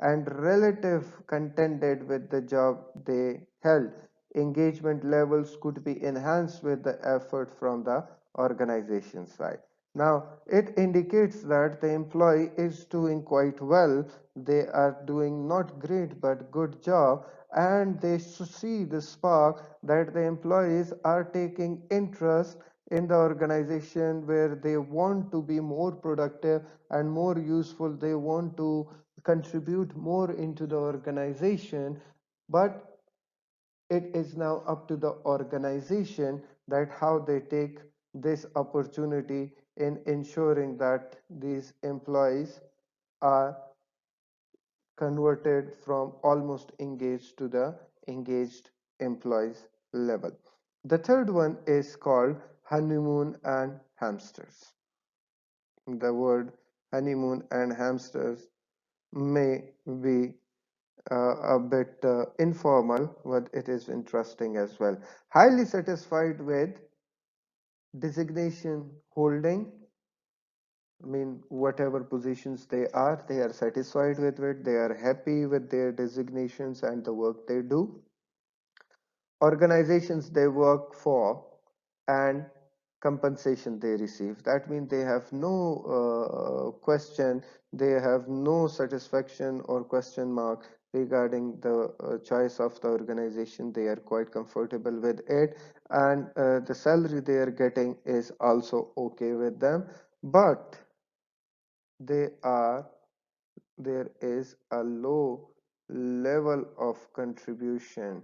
and relative contented with the job they held. Engagement levels could be enhanced with the effort from the organization side. Now, it indicates that the employee is doing quite well. They are doing not great but good job, and they see the spark that the employees are taking interest in the organization, where they want to be more productive and more useful. They want to contribute more into the organization, but it is now up to the organization that how they take this opportunity in ensuring that these employees are converted from almost engaged to the engaged employees level. The third one is called honeymoon and hamsters. The word honeymoon and hamsters may be a bit informal, but it is interesting as well. Highly satisfied with designation holding, I mean, whatever positions they are satisfied with it, they are happy with their designations and the work they do. Organizations they work for, and compensation they receive. That means they have no question, they have no satisfaction or question mark regarding the choice of the organization. They are quite comfortable with it, and the salary they are getting is also okay with them, but they are there is a low level of contribution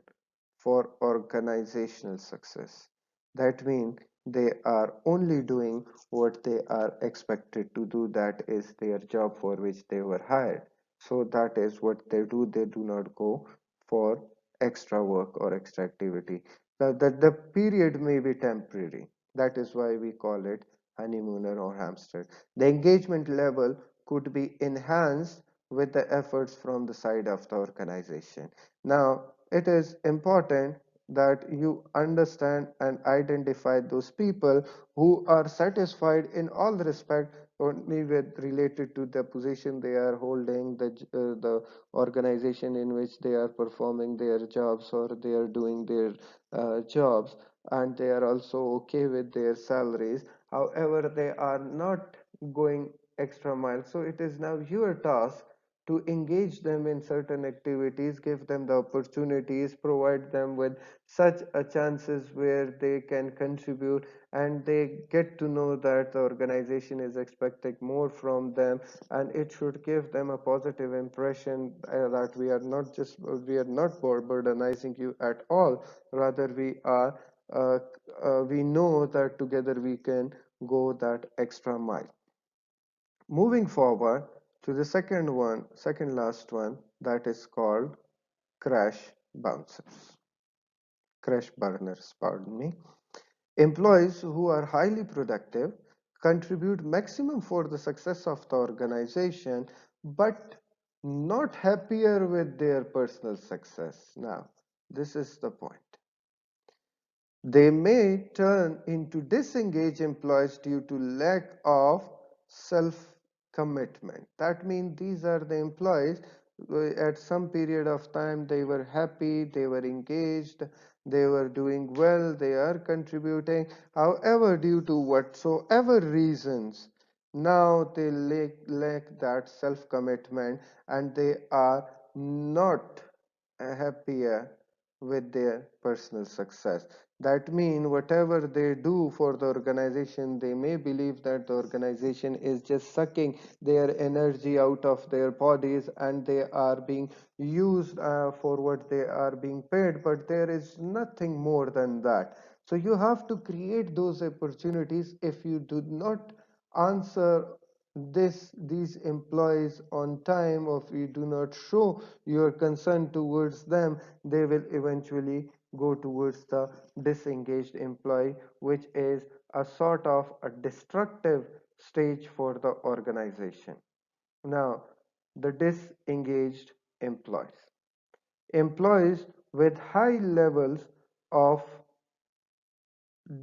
for organizational success. That means they are only doing what they are expected to do, that is their job for which they were hired. So that is what they do. They do not go for extra work or extra activity. The period may be temporary. That is why we call it honeymooner or hamster. The engagement level could be enhanced with the efforts from the side of the organization. Now, it is important that you understand and identify those people who are satisfied in all respect, only with related to the position they are holding, the organization in which they are performing their jobs or they are doing their jobs, and they are also okay with their salaries. However, they are not going extra mile. So it is now your task to engage them in certain activities, give them the opportunities, provide them with such a chances where they can contribute, and they get to know that the organization is expecting more from them, and it should give them a positive impression that we are not burdenizing you at all. Rather, uh, we know that together we can go that extra mile. Moving forward to the second last one, that is called crash bouncers, crash burners, pardon me. Employees who are highly productive contribute maximum for the success of the organization, but not happier with their personal success. Now, this is the point. They may turn into disengaged employees due to lack of self commitment. That means these are the employees at some period of time they were happy, they were engaged, they were doing well, they are contributing. However, due to whatsoever reasons, now they lack that self commitment, and they are not happier with their personal success. That means whatever they do for the organization, they may believe that the organization is just sucking their energy out of their bodies, and they are being used for what they are being paid, but there is nothing more than that. So you have to create those opportunities. If you do not answer these employees on time, or if you do not show your concern towards them, they will eventually go towards the disengaged employee, which is a sort of a destructive stage for the organization. Now, the disengaged employees. Employees with high levels of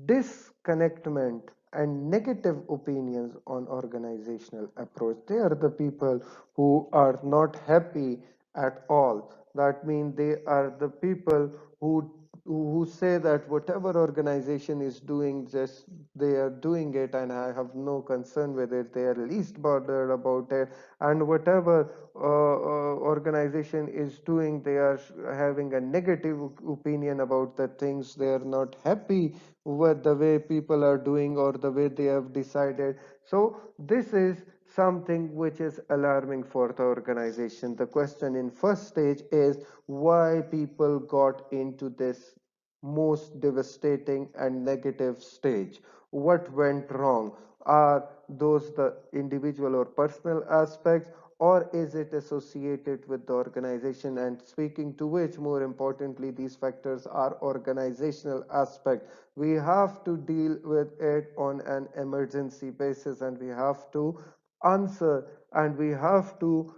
disconnectment and negative opinions on organizational approach. They are the people who are not happy at all. That means they are the people who say that whatever organization is doing, just they are doing it and I have no concern with it. They are least bothered about it, and whatever organization is doing, they are having a negative opinion about the things. They are not happy with the way people are doing or the way they have decided. So this is something which is alarming for the organization. The question in first stage is why people got into this most devastating and negative stage. What went wrong? Are those the individual or personal aspects, or is it associated with the organization? And speaking to which, more importantly, these factors are organizational aspect. We have to deal with it on an emergency basis, and we have to answer, and we have to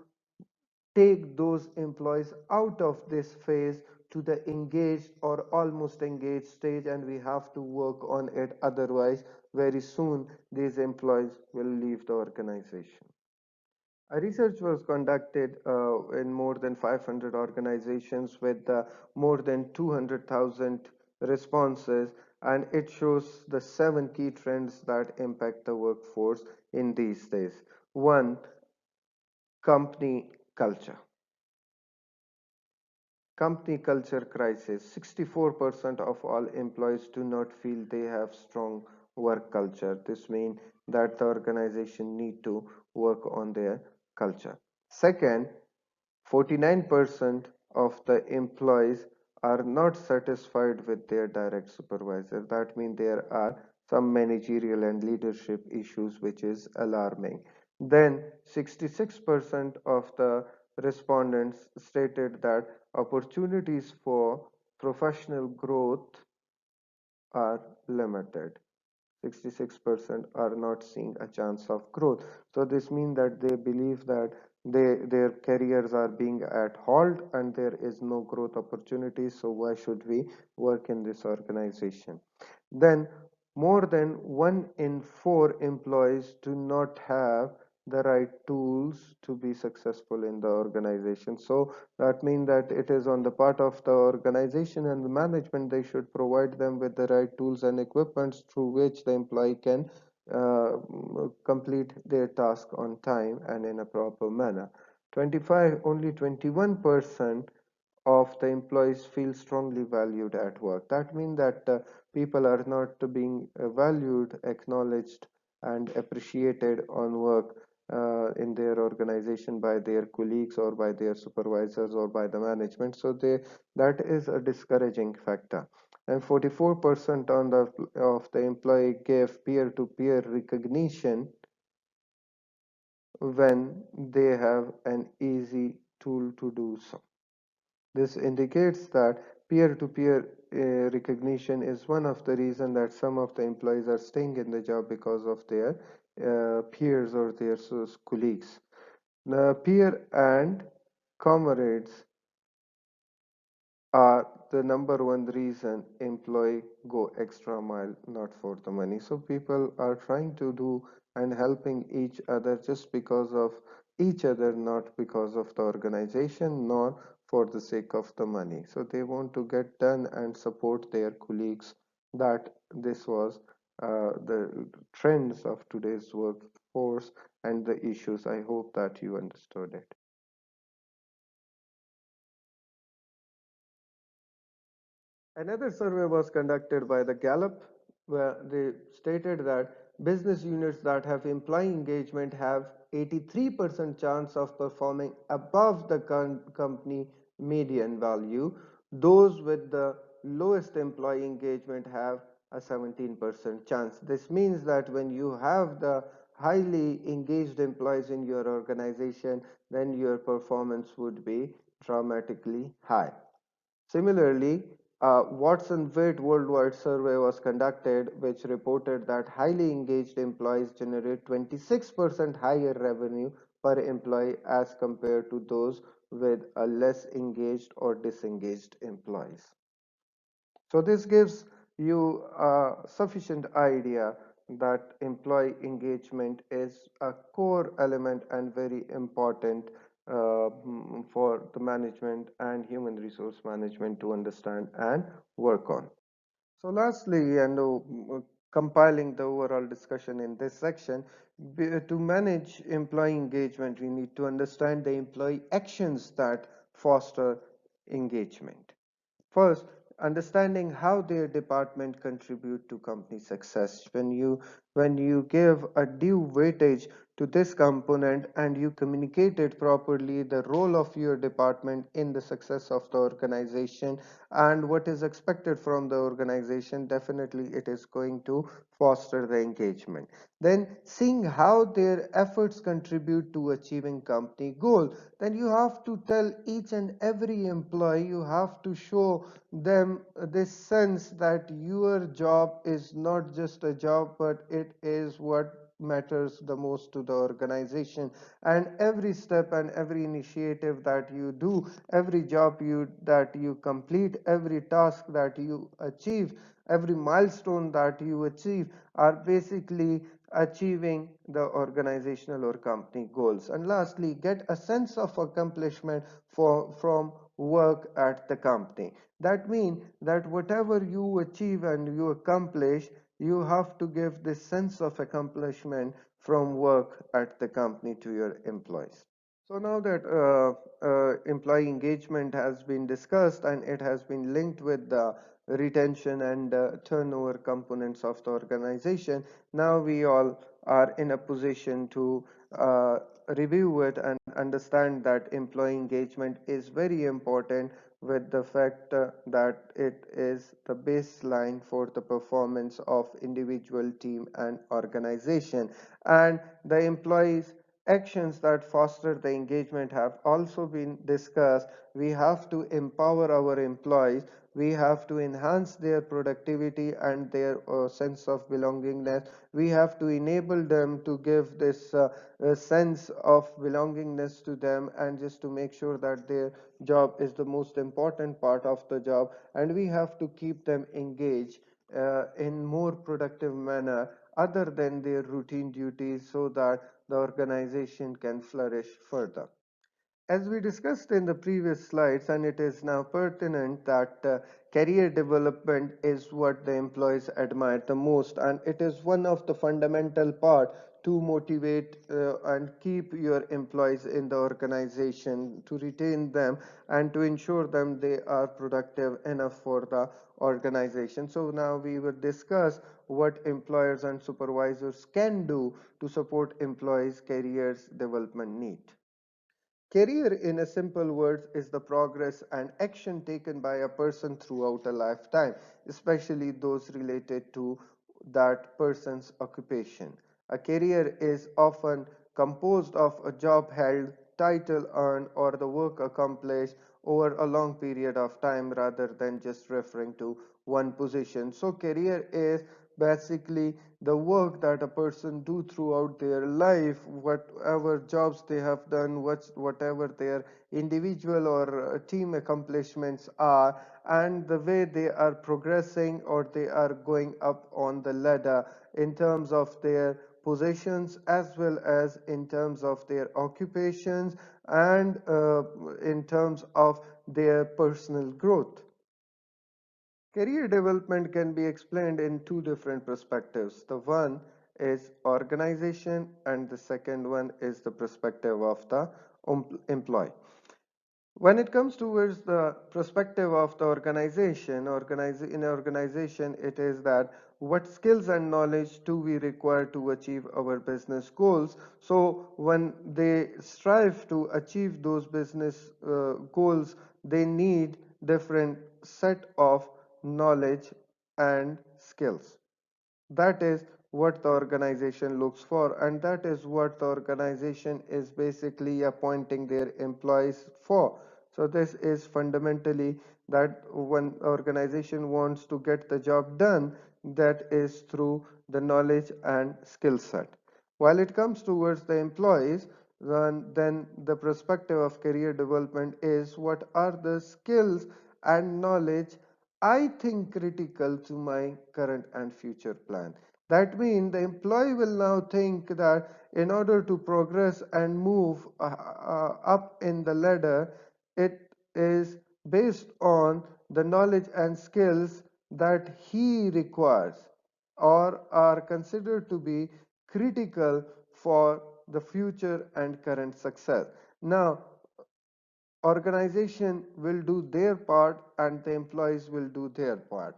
take those employees out of this phase to the engaged or almost engaged stage, and we have to work on it. Otherwise, very soon these employees will leave the organization. A research was conducted in more than 500 organizations with more than 200,000 responses, and it shows the 7 key trends that impact the workforce in these days. One, company culture. Company culture crisis. 64% of all employees do not feel they have strong work culture. This means that the organization need to work on their culture. Second, 49% of the employees are not satisfied with their direct supervisor. That means there are some managerial and leadership issues, which is alarming. Then 66% of the respondents stated that opportunities for professional growth are limited. 66% are not seeing a chance of growth. So this means that they believe that their careers are being at halt and there is no growth opportunity. So why should we work in this organization? Then more than 1 in 4 employees do not have the right tools to be successful in the organization. So that means that it is on the part of the organization and the management. They should provide them with the right tools and equipments through which the employee can complete their task on time and in a proper manner. 25 only 21% of the employees feel strongly valued at work. That means that people are not being valued, acknowledged, and appreciated on work in their organization by their colleagues or by their supervisors or by the management. So that is a discouraging factor. And 44% of the employee gave peer-to-peer recognition when they have an easy tool to do so. This indicates that peer-to-peer recognition is one of the reasons that some of the employees are staying in the job because of their peers or their colleagues. The peer and comrades are the number one reason employee go extra mile, not for the money. So people are trying to do and helping each other just because of each other, not because of the organization nor for the sake of the money. So they want to get done and support their colleagues. That this was the trends of today's workforce and the issues. I hope that you understood it. Another survey was conducted by the Gallup, where they stated that business units that have employee engagement have 83% chance of performing above the company median value. Those with the lowest employee engagement have a 17% chance. This means that when you have the highly engaged employees in your organization, then your performance would be dramatically high. Similarly, Watson Witt worldwide survey was conducted, which reported that highly engaged employees generate 26% higher revenue per employee as compared to those with a less engaged or disengaged employees. So this gives you a sufficient idea that employee engagement is a core element and very important for the management and human resource management to understand and work on. So lastly, and compiling the overall discussion in this section, to manage employee engagement, we need to understand the employee actions that foster engagement. First, understanding how their department contribute to company success. When you give a due weightage to this component and you communicate it properly, the role of your department in the success of the organization and what is expected from the organization, definitely it is going to foster the engagement. Then seeing how their efforts contribute to achieving company goal, then you have to tell each and every employee, you have to show them this sense that your job is not just a job, but it is what matters the most to the organization. And every step and every initiative that you do, every job that you complete, every task that you achieve, every milestone that you achieve are basically achieving the organizational or company goals. And lastly, get a sense of accomplishment from work at the company. That means that whatever you achieve and you accomplish, you have to give this sense of accomplishment from work at the company to your employees. So now that employee engagement has been discussed and it has been linked with the retention and turnover components of the organization, now we all are in a position to uh, review it and understand that employee engagement is very important, with the fact that it is the baseline for the performance of individual, team and organization. And the employees actions that foster the engagement have also been discussed. We have to empower our employees, we have to enhance their productivity and their sense of belongingness. We have to enable them to give this sense of belongingness to them, and just to make sure that their job is the most important part of the job, and we have to keep them engaged in more productive manner other than their routine duties, so that the organization can flourish further. As we discussed in the previous slides, and it is now pertinent, that career development is what the employees admire the most, and it is one of the fundamental part to motivate and keep your employees in the organization, to retain them and to ensure them they are productive enough for the organization. So now we will discuss what employers and supervisors can do to support employees' careers development need. Career, in a simple words, is the progress and action taken by a person throughout a lifetime, especially those related to that person's occupation. A career is often composed of a job held, title earned, or the work accomplished over a long period of time rather than just referring to one position. So, career is basically the work that a person do throughout their life, whatever jobs they have done, whatever their individual or team accomplishments are, and the way they are progressing or they are going up on the ladder in terms of their positions as well as in terms of their occupations and in terms of their personal growth. Career development can be explained in two different perspectives. The one is organization, and the second one is the perspective of the employee. When it comes towards the perspective of the organization, in organization, it is that what skills and knowledge do we require to achieve our business goals. So when they strive to achieve those business goals, they need different set of knowledge and skills. That is what the organization looks for, and that is what the organization is basically appointing their employees for. So this is fundamentally that when organization wants to get the job done, that is through the knowledge and skill set. While it comes towards the employees, then the perspective of career development is what are the skills and knowledge I think critical to my current and future plan. That means the employee will now think that in order to progress and move up in the ladder, it is based on the knowledge and skills that he requires or are considered to be critical for the future and current success. Now, organization will do their part and the employees will do their part.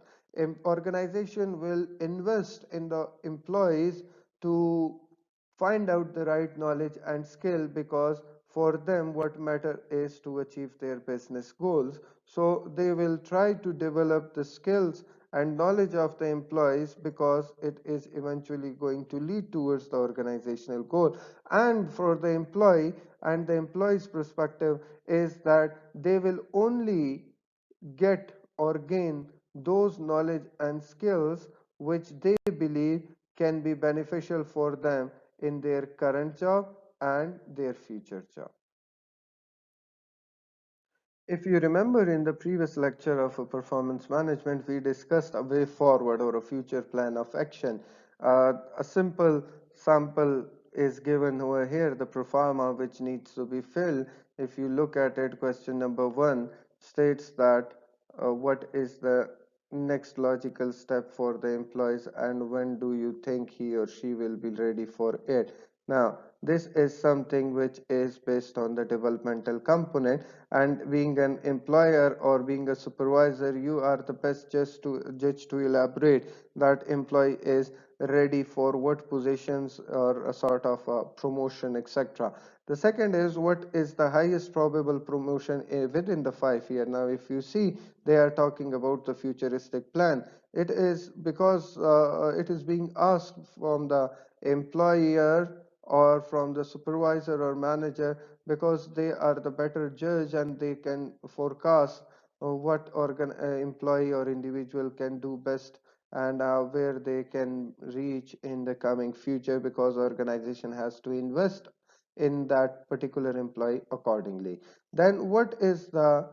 Organization will invest in the employees to find out the right knowledge and skill, because for them what matter is to achieve their business goals. So they will try to develop the skills and knowledge of the employees, because it is eventually going to lead towards the organizational goal. And for the employee and the employee's perspective is that they will only get or gain those knowledge and skills which they believe can be beneficial for them in their current job and their future job. If you remember in the previous lecture of performance management, we discussed a way forward or a future plan of action. A simple sample is given over here, the proforma which needs to be filled. If you look at it, question number 1 states that what is the next logical step for the employees and when do you think he or she will be ready for it. Now, this is something which is based on the developmental component, and being an employer or being a supervisor, you are the best judge to elaborate that employee is ready for what positions or a sort of a promotion, etc. The second is what is the highest probable promotion within the 5 year. Now if you see, they are talking about the futuristic plan. It is because it is being asked from the employer or from the supervisor or manager, because they are the better judge and they can forecast what employee or individual can do best and where they can reach in the coming future, because organization has to invest in that particular employee accordingly. Then what is the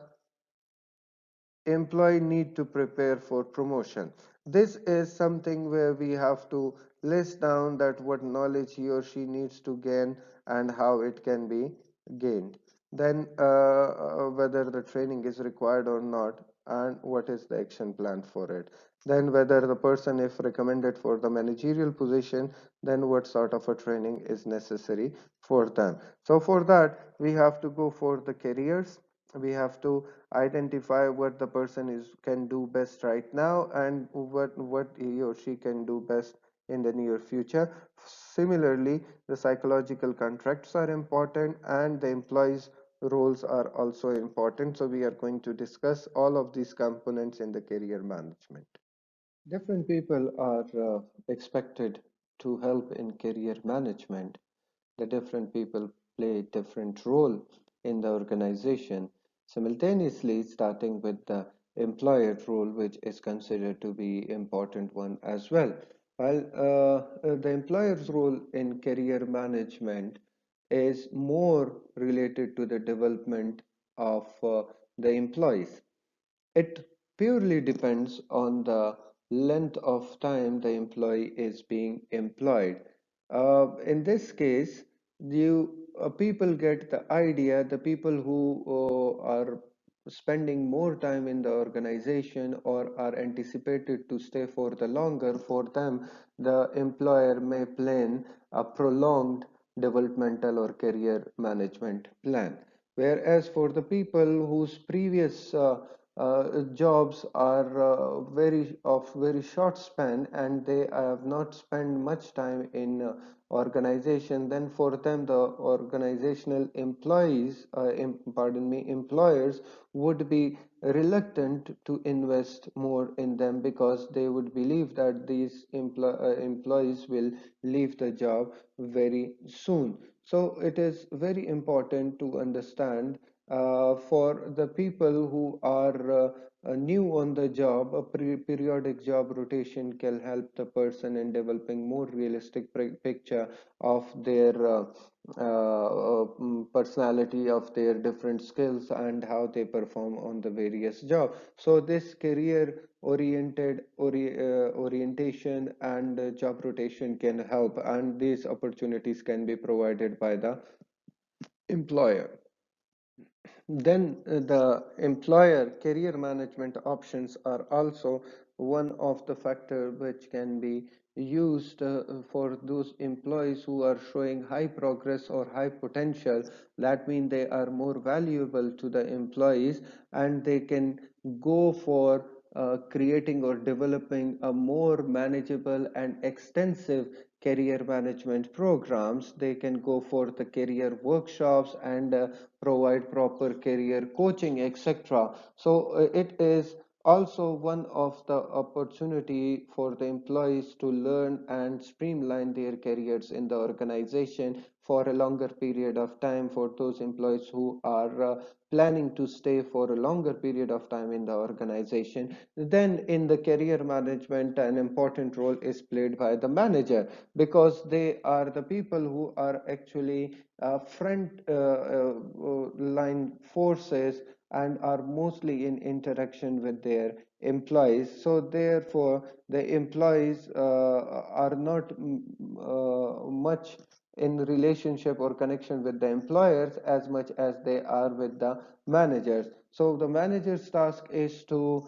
employee need to prepare for promotion? This is something where we have to list down that what knowledge he or she needs to gain and how it can be gained. Then whether the training is required or not, and what is the action plan for it. Then whether the person, if recommended for the managerial position, then what sort of a training is necessary for them. So for that we have to go for the careers. We have to identify what the person is can do best right now and what he or she can do best in the near future. Similarly, the psychological contracts are important and the employees roles are also important, so we are going to discuss all of these components in the career management. Different people are expected to help in career management. The different people play different role in the organization, simultaneously starting with the employer role, which is considered to be important one as well. While the employer's role in career management is more related to the development of the employees. It purely depends on the length of time the employee is being employed. In this case, people get the idea, the people who are spending more time in the organization or are anticipated to stay for the longer, for them, the employer may plan a prolonged developmental or career management plan. Whereas for the people whose previous jobs are very short span and they have not spent much time in organization, then for them the organizational employers would be reluctant to invest more in them, because they would believe that these employees will leave the job very soon. So it is very important to understand for the people who are new on the job, a periodic job rotation can help the person in developing more realistic picture of their personality, of their different skills, and how they perform on the various jobs. So this career orientation and job rotation can help, and these opportunities can be provided by the employer. Then the employer career management options are also one of the factor which can be used for those employees who are showing high progress or high potential. That means they are more valuable to the employees, and they can go for creating or developing a more manageable and extensive career management programs. They can go for the career workshops and provide proper career coaching, etc. So it is also one of the opportunity for the employees to learn and streamline their careers in the organization for a longer period of time, for those employees who are planning to stay for a longer period of time in the organization. Then in the career management, an important role is played by the manager, because they are the people who are actually front line forces and are mostly in interaction with their employees. So therefore the employees are not much in relationship or connection with the employers as much as they are with the managers. So the manager's task is to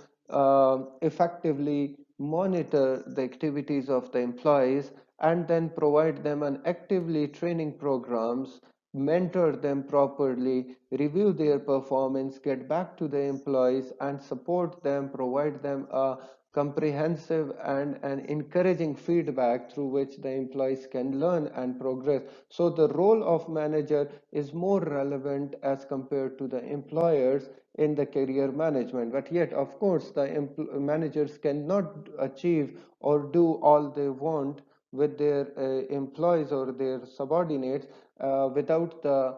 effectively monitor the activities of the employees, and then provide them an actively training programs, mentor them properly, review their performance, get back to the employees and support them, provide them a comprehensive and an encouraging feedback through which the employees can learn and progress. So the role of manager is more relevant as compared to the employers in the career management. But yet, of course, the managers cannot achieve or do all they want with their employees or their subordinates without the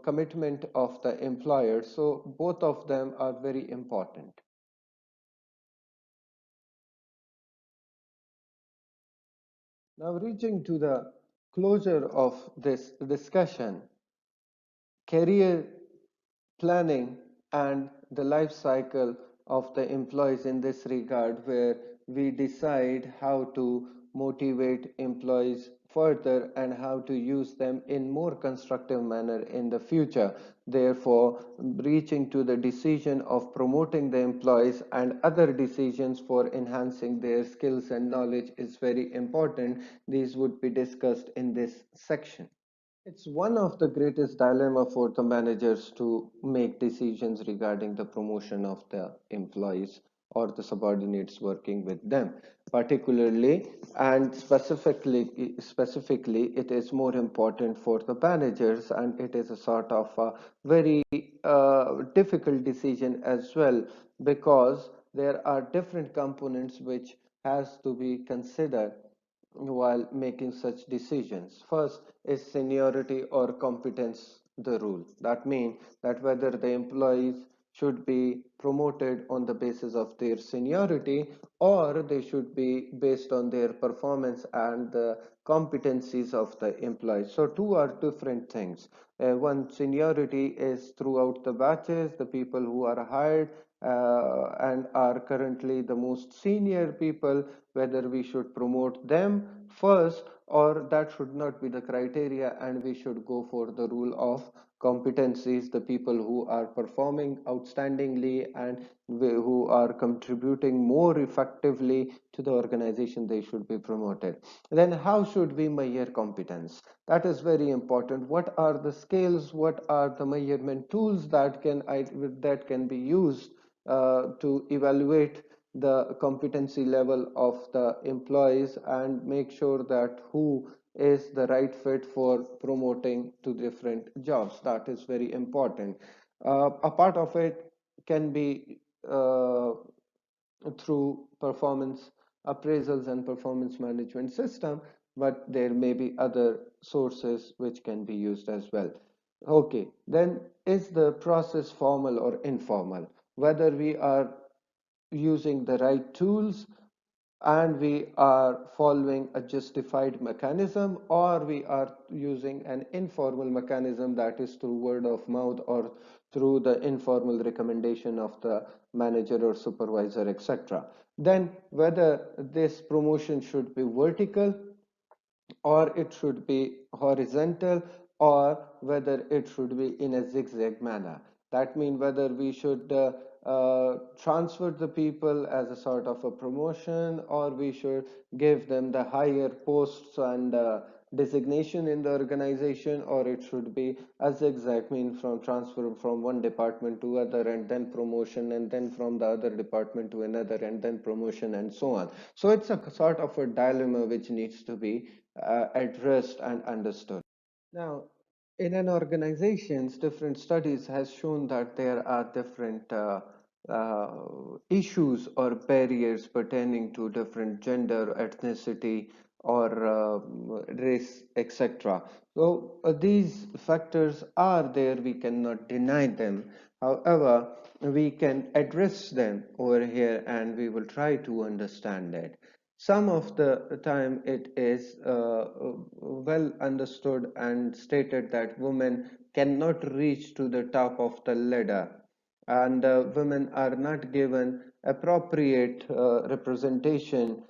commitment of the employer. So both of them are very important. Now, reaching to the closure of this discussion, career planning and the life cycle of the employees in this regard, where we decide how to motivate employees further and how to use them in more constructive manner in the future. Therefore, reaching to the decision of promoting the employees and other decisions for enhancing their skills and knowledge is very important. These would be discussed in this section. It's one of the greatest dilemma for the managers to make decisions regarding the promotion of the employees or the subordinates working with them. Particularly and specifically, it is more important for the managers, and it is a sort of a very difficult decision as well, because there are different components which has to be considered while making such decisions. First is seniority or competence the rule. That means that whether the employees should be promoted on the basis of their seniority, or they should be based on their performance and the competencies of the employees. So two are different things. One, seniority is throughout the batches, the people who are hired and are currently the most senior people, whether we should promote them first, or that should not be the criteria, and we should go for the rule of competencies. The people who are performing outstandingly and who are contributing more effectively to the organization, they should be promoted. Then how should we measure competence? That is very important. What are the scales, what are the measurement tools that can be used to evaluate the competency level of the employees and make sure that who is the right fit for promoting to different jobs? That is very important. A part of it can be through performance appraisals and performance management system, but there may be other sources which can be used as well. Okay, then is the process formal or informal? whether we are using the right tools and we are following a justified mechanism, or we are using an informal mechanism, that is through word of mouth or through the informal recommendation of the manager or supervisor, etc. Then whether this promotion should be vertical or it should be horizontal, or whether it should be in a zigzag manner. That means whether we should transfer the people as a sort of a promotion, or we should give them the higher posts and designation in the organization, or it should be a zigzag, mean from transfer from one department to other and then promotion, and then from the other department to another and then promotion, and so on. So it's a sort of a dilemma which needs to be addressed and understood. Now, in an organizations, different studies has shown that there are different issues or barriers pertaining to different gender, ethnicity, or race, etc. So these factors are there, we cannot deny them. However, we can address them over here and we will try to understand it. Some of the time it is well understood and stated that women cannot reach to the top of the ladder, and women are not given appropriate representation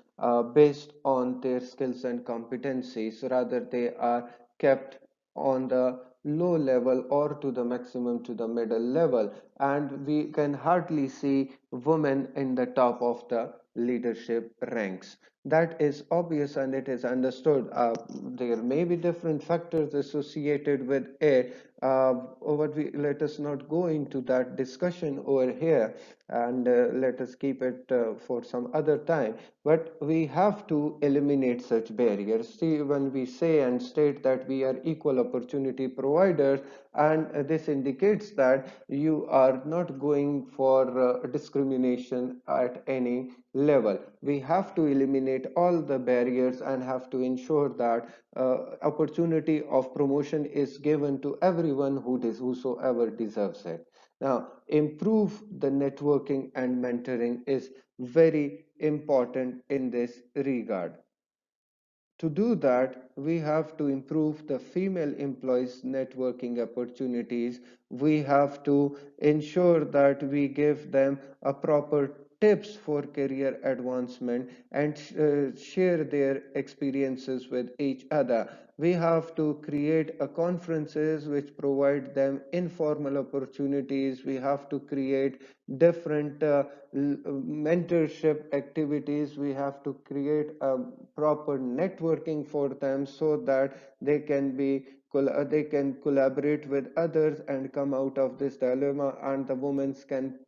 based on their skills and competencies. Rather, they are kept on the low level or to the maximum to the middle level, and we can hardly see women in the top of the leadership ranks. That is obvious and it is understood. There may be different factors associated with it, but let us not go into that discussion over here, and let us keep it for some other time. But we have to eliminate such barriers. See, when we say and state that we are equal opportunity providers, and this indicates that you are not going for discrimination at any level. We have to eliminate all the barriers and have to ensure that opportunity of promotion is given to everyone whosoever deserves it. Now, improve the networking and mentoring is very important in this regard. To do that, we have to improve the female employees' networking opportunities. We have to ensure that we give them a proper tips for career advancement and share their experiences with each other. We have to create a conferences which provide them informal opportunities. We have to create different mentorship activities. We have to create a proper networking for them so that they can be they can collaborate with others and come out of this dilemma, and the women can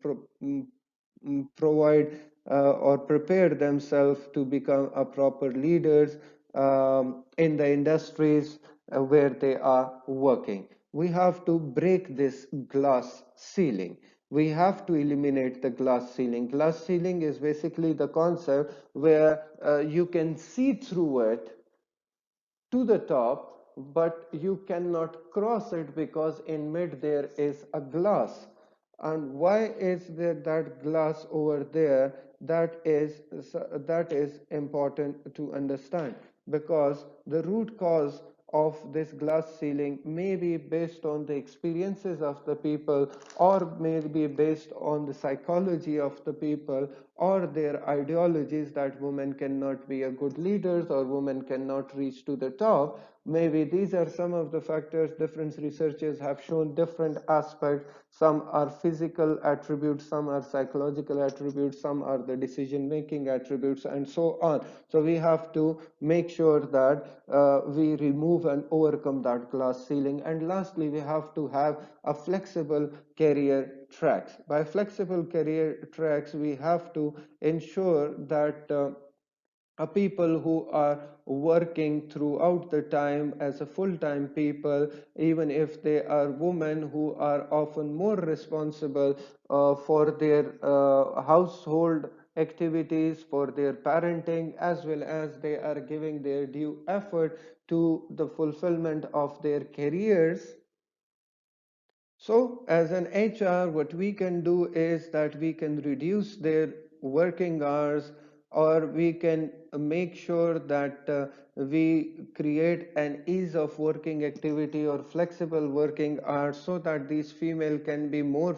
provide or prepare themselves to become a proper leaders in the industries where they are working. We have to break this glass ceiling. We have to eliminate the glass ceiling. Glass ceiling is basically the concept where you can see through it to the top, but you cannot cross it because in mid there is a glass. And why is there that glass over there? That is important to understand, because the root cause of this glass ceiling may be based on the experiences of the people, or may be based on the psychology of the people, or their ideologies that women cannot be a good leaders or women cannot reach to the top. Maybe these are some of the factors. Different researchers have shown different aspects. Some are physical attributes, some are psychological attributes, some are the decision making attributes, and so on. So we have to make sure that we remove and overcome that glass ceiling. And lastly, we have to have a flexible career tracks. By flexible career tracks, we have to ensure that people who are working throughout the time as a full-time people, even if they are women who are often more responsible for their household activities, for their parenting, as well as they are giving their due effort to the fulfillment of their careers, So, as an HR, what we can do is that we can reduce their working hours, or we can make sure that we create an ease of working activity or flexible working hours so that these female can be more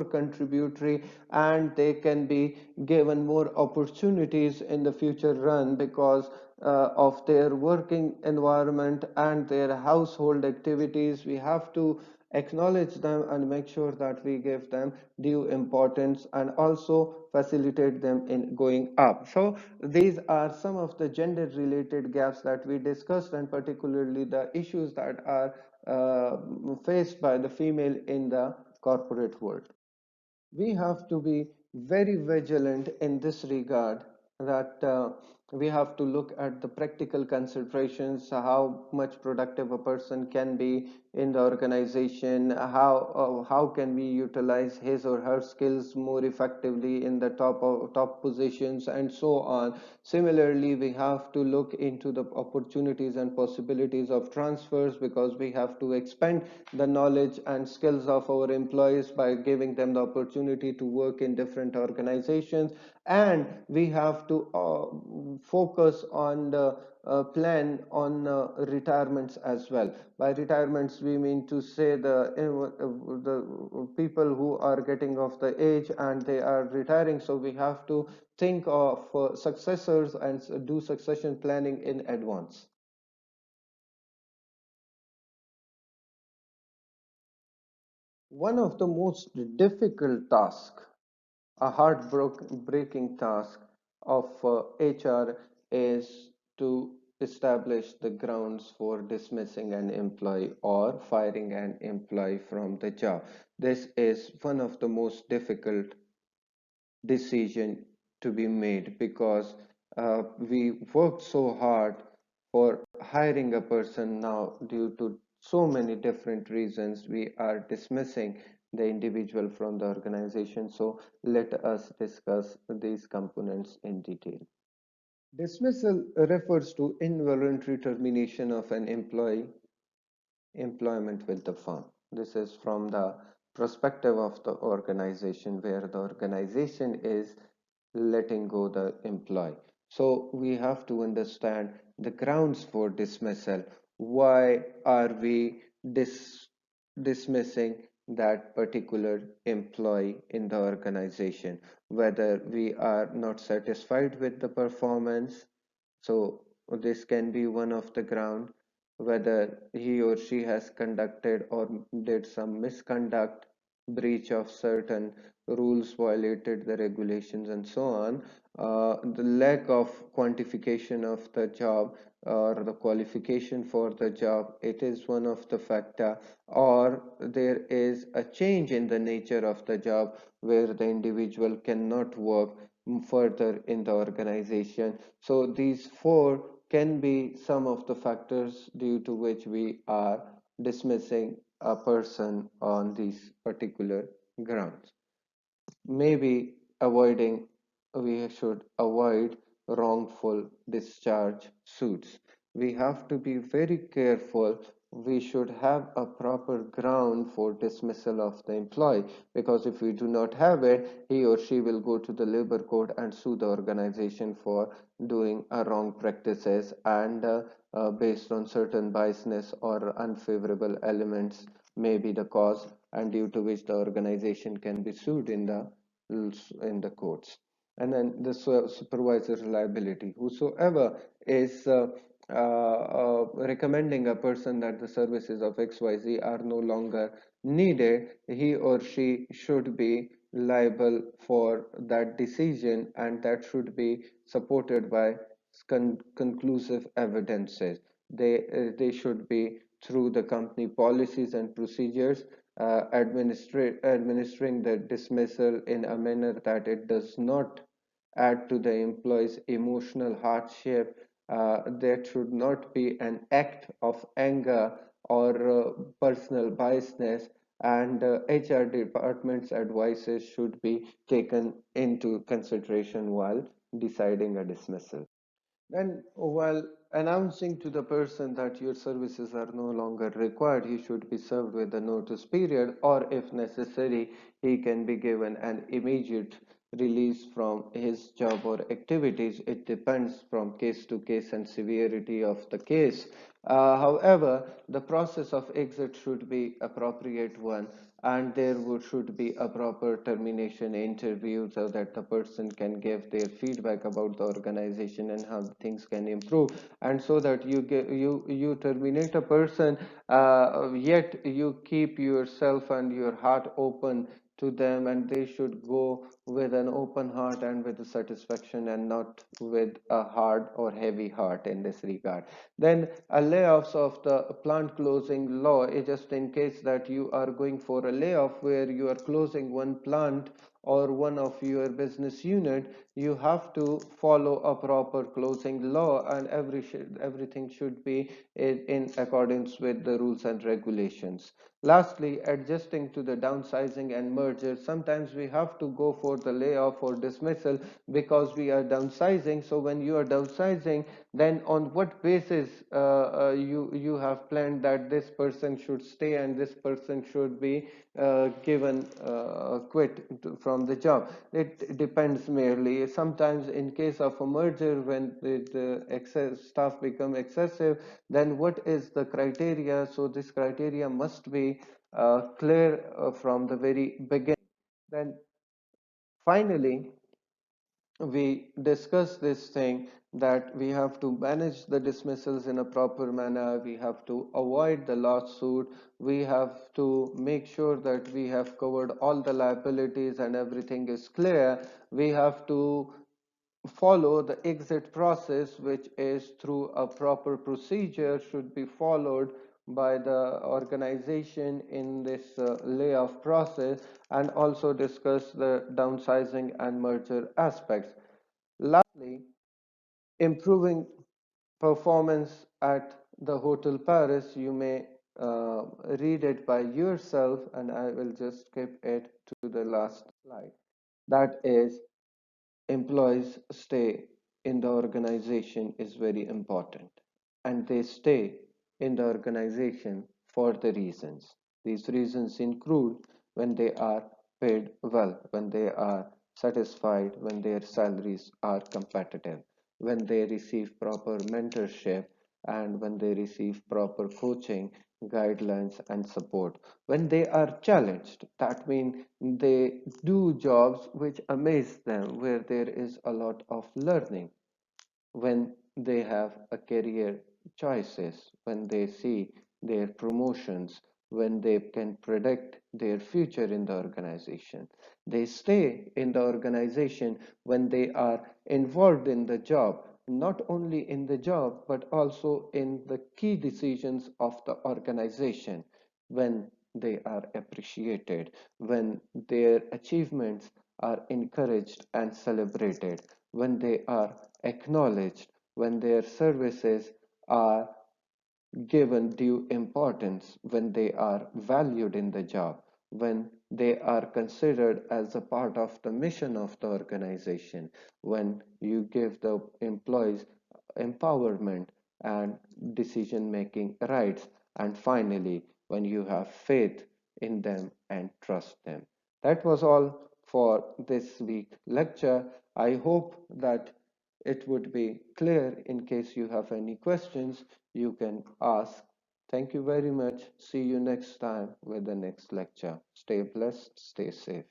contributory, and they can be given more opportunities in the future run because of their working environment and their household activities. We have to acknowledge them and make sure that we give them due importance and also facilitate them in going up. So these are some of the gender related gaps that we discussed, and particularly the issues that are faced by the female in the corporate world. We have to be very vigilant in this regard, that we have to look at the practical considerations, how much productive a person can be in the organization, how can we utilize his or her skills more effectively in the top positions, and so on. Similarly, we have to look into the opportunities and possibilities of transfers, because we have to expand the knowledge and skills of our employees by giving them the opportunity to work in different organizations. And we have to focus on the plan on retirements as well. By retirements, we mean to say the people who are getting of the age and they are retiring. So we have to think of successors and do succession planning in advance. One of the most difficult tasks, a heartbreaking task of HR, is to establish the grounds for dismissing an employee or firing an employee from the job. This is one of the most difficult decision to be made, because we worked so hard for hiring a person. Now, due to so many different reasons, we are dismissing the individual from the organization. So let us discuss these components in detail. Dismissal refers to involuntary termination of an employee employment with the firm. This is from the perspective of the organization, where the organization is letting go the employee. So we have to understand the grounds for dismissal. Why are we dismissing that particular employee in the organization? Whether we are not satisfied with the performance, so this can be one of the ground. Whether he or she has conducted or did some misconduct, breach of certain rules, violated the regulations, and so on. The lack of quantification of the job or the qualification for the job, it is one of the factor. Or there is a change in the nature of the job where the individual cannot work further in the organization. So these four can be some of the factors due to which we are dismissing a person on these particular grounds. Maybe avoiding, we should avoid wrongful discharge suits. We have to be very careful. We should have a proper ground for dismissal of the employee, because if we do not have it, he or she will go to the labor court and sue the organization for doing wrong practices, and based on certain biasness or unfavorable elements may be the cause, and due to which the organization can be sued in the courts. And then the supervisor liability. Whosoever is recommending a person that the services of XYZ are no longer needed, he or she should be liable for that decision, and that should be supported by conclusive evidences. They should be through the company policies and procedures, administering the dismissal in a manner that it does not add to the employee's emotional hardship. There should not be an act of anger or personal biasness, and HR department's advices should be taken into consideration while deciding a dismissal. Then, while announcing to the person that your services are no longer required, he should be served with a notice period, or if necessary, he can be given an immediate release from his job or activities. It depends from case to case and severity of the case. However, the process of exit should be appropriate one, and should be a proper termination interview so that the person can give their feedback about the organization and how things can improve, and so that you terminate a person, yet you keep yourself and your heart open to them, and they should go with an open heart and with satisfaction, and not with a hard or heavy heart in this regard. Then a layoffs of the plant closing law is just in case that you are going for a layoff where you are closing one plant or one of your business unit. You have to follow a proper closing law, and everything should be in accordance with the rules and regulations. Lastly, adjusting to the downsizing and merger. Sometimes we have to go for the layoff or dismissal because we are downsizing. So when you are downsizing, then on what basis you have planned that this person should stay and this person should be given quit from the job? It depends merely. Sometimes in case of a merger, when the excess staff become excessive, then what is the criteria? So this criteria must be clear from the very beginning. Then finally, we discuss this thing that we have to manage the dismissals in a proper manner, we have to avoid the lawsuit, we have to make sure that we have covered all the liabilities and everything is clear. We have to follow the exit process, which is through a proper procedure should be followed by the organization in this layoff process, and also discuss the downsizing and merger aspects. Lastly, improving performance at the Hotel Paris. You may read it by yourself, and I will just skip it to the last slide. That is, employees stay in the organization is very important, and they stay in the organization for the reasons. These reasons include when they are paid well, when they are satisfied, when their salaries are competitive, when they receive proper mentorship, and when they receive proper coaching, guidelines, and support. When they are challenged, that means they do jobs which amaze them, where there is a lot of learning. When they have a career choices, when they see their promotions, when they can predict their future in the organization. They stay in the organization when they are involved in the job, not only in the job, but also in the key decisions of the organization, when they are appreciated, when their achievements are encouraged and celebrated, when they are acknowledged, when their services are given due importance, when they are valued in the job, when they are considered as a part of the mission of the organization, when you give the employees empowerment and decision making rights, and finally, when you have faith in them and trust them. That was all for this week lecture. I hope that it would be clear. In case you have any questions, you can ask. Thank you very much. See you next time with the next lecture. Stay blessed, stay safe.